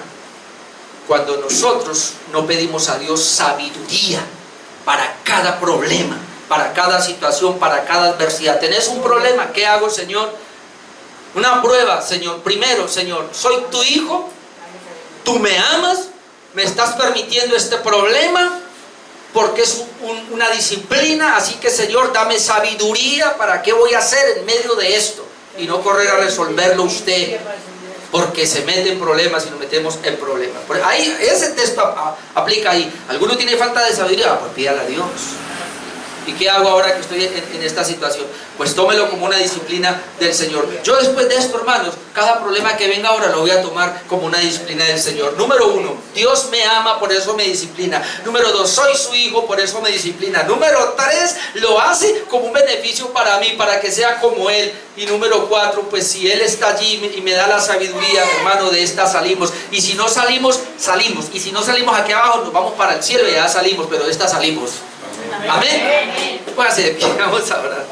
S1: Cuando nosotros no pedimos a Dios sabiduría para cada problema, para cada situación, para cada adversidad. ¿Tenés un problema? ¿Qué hago, Señor? Una prueba, Señor. Primero, Señor, soy tu hijo, tú me amas, me estás permitiendo este problema porque es una disciplina, así que, Señor, dame sabiduría para qué voy a hacer en medio de esto y no correr a resolverlo usted, porque se mete en problemas y nos metemos en problemas. Ahí, ese texto aplica ahí. ¿Alguno tiene falta de sabiduría? Pues pídale a Dios. ¿Y qué hago ahora que estoy en esta situación? Pues tómelo como una disciplina del Señor. Yo después de esto, hermanos, cada problema que venga ahora lo voy a tomar como una disciplina del Señor. Número 1, Dios me ama, por eso me disciplina. Número 2, soy su hijo, por eso me disciplina. Número 3, lo hace como un beneficio para mí, para que sea como Él. Y número 4, pues si Él está allí y me da la sabiduría, hermano, de esta salimos. Y si no salimos, salimos. Y si no salimos aquí abajo, nos vamos para el cielo y ya salimos, pero de esta salimos. Amén. Póngase de pie, vamos a orar.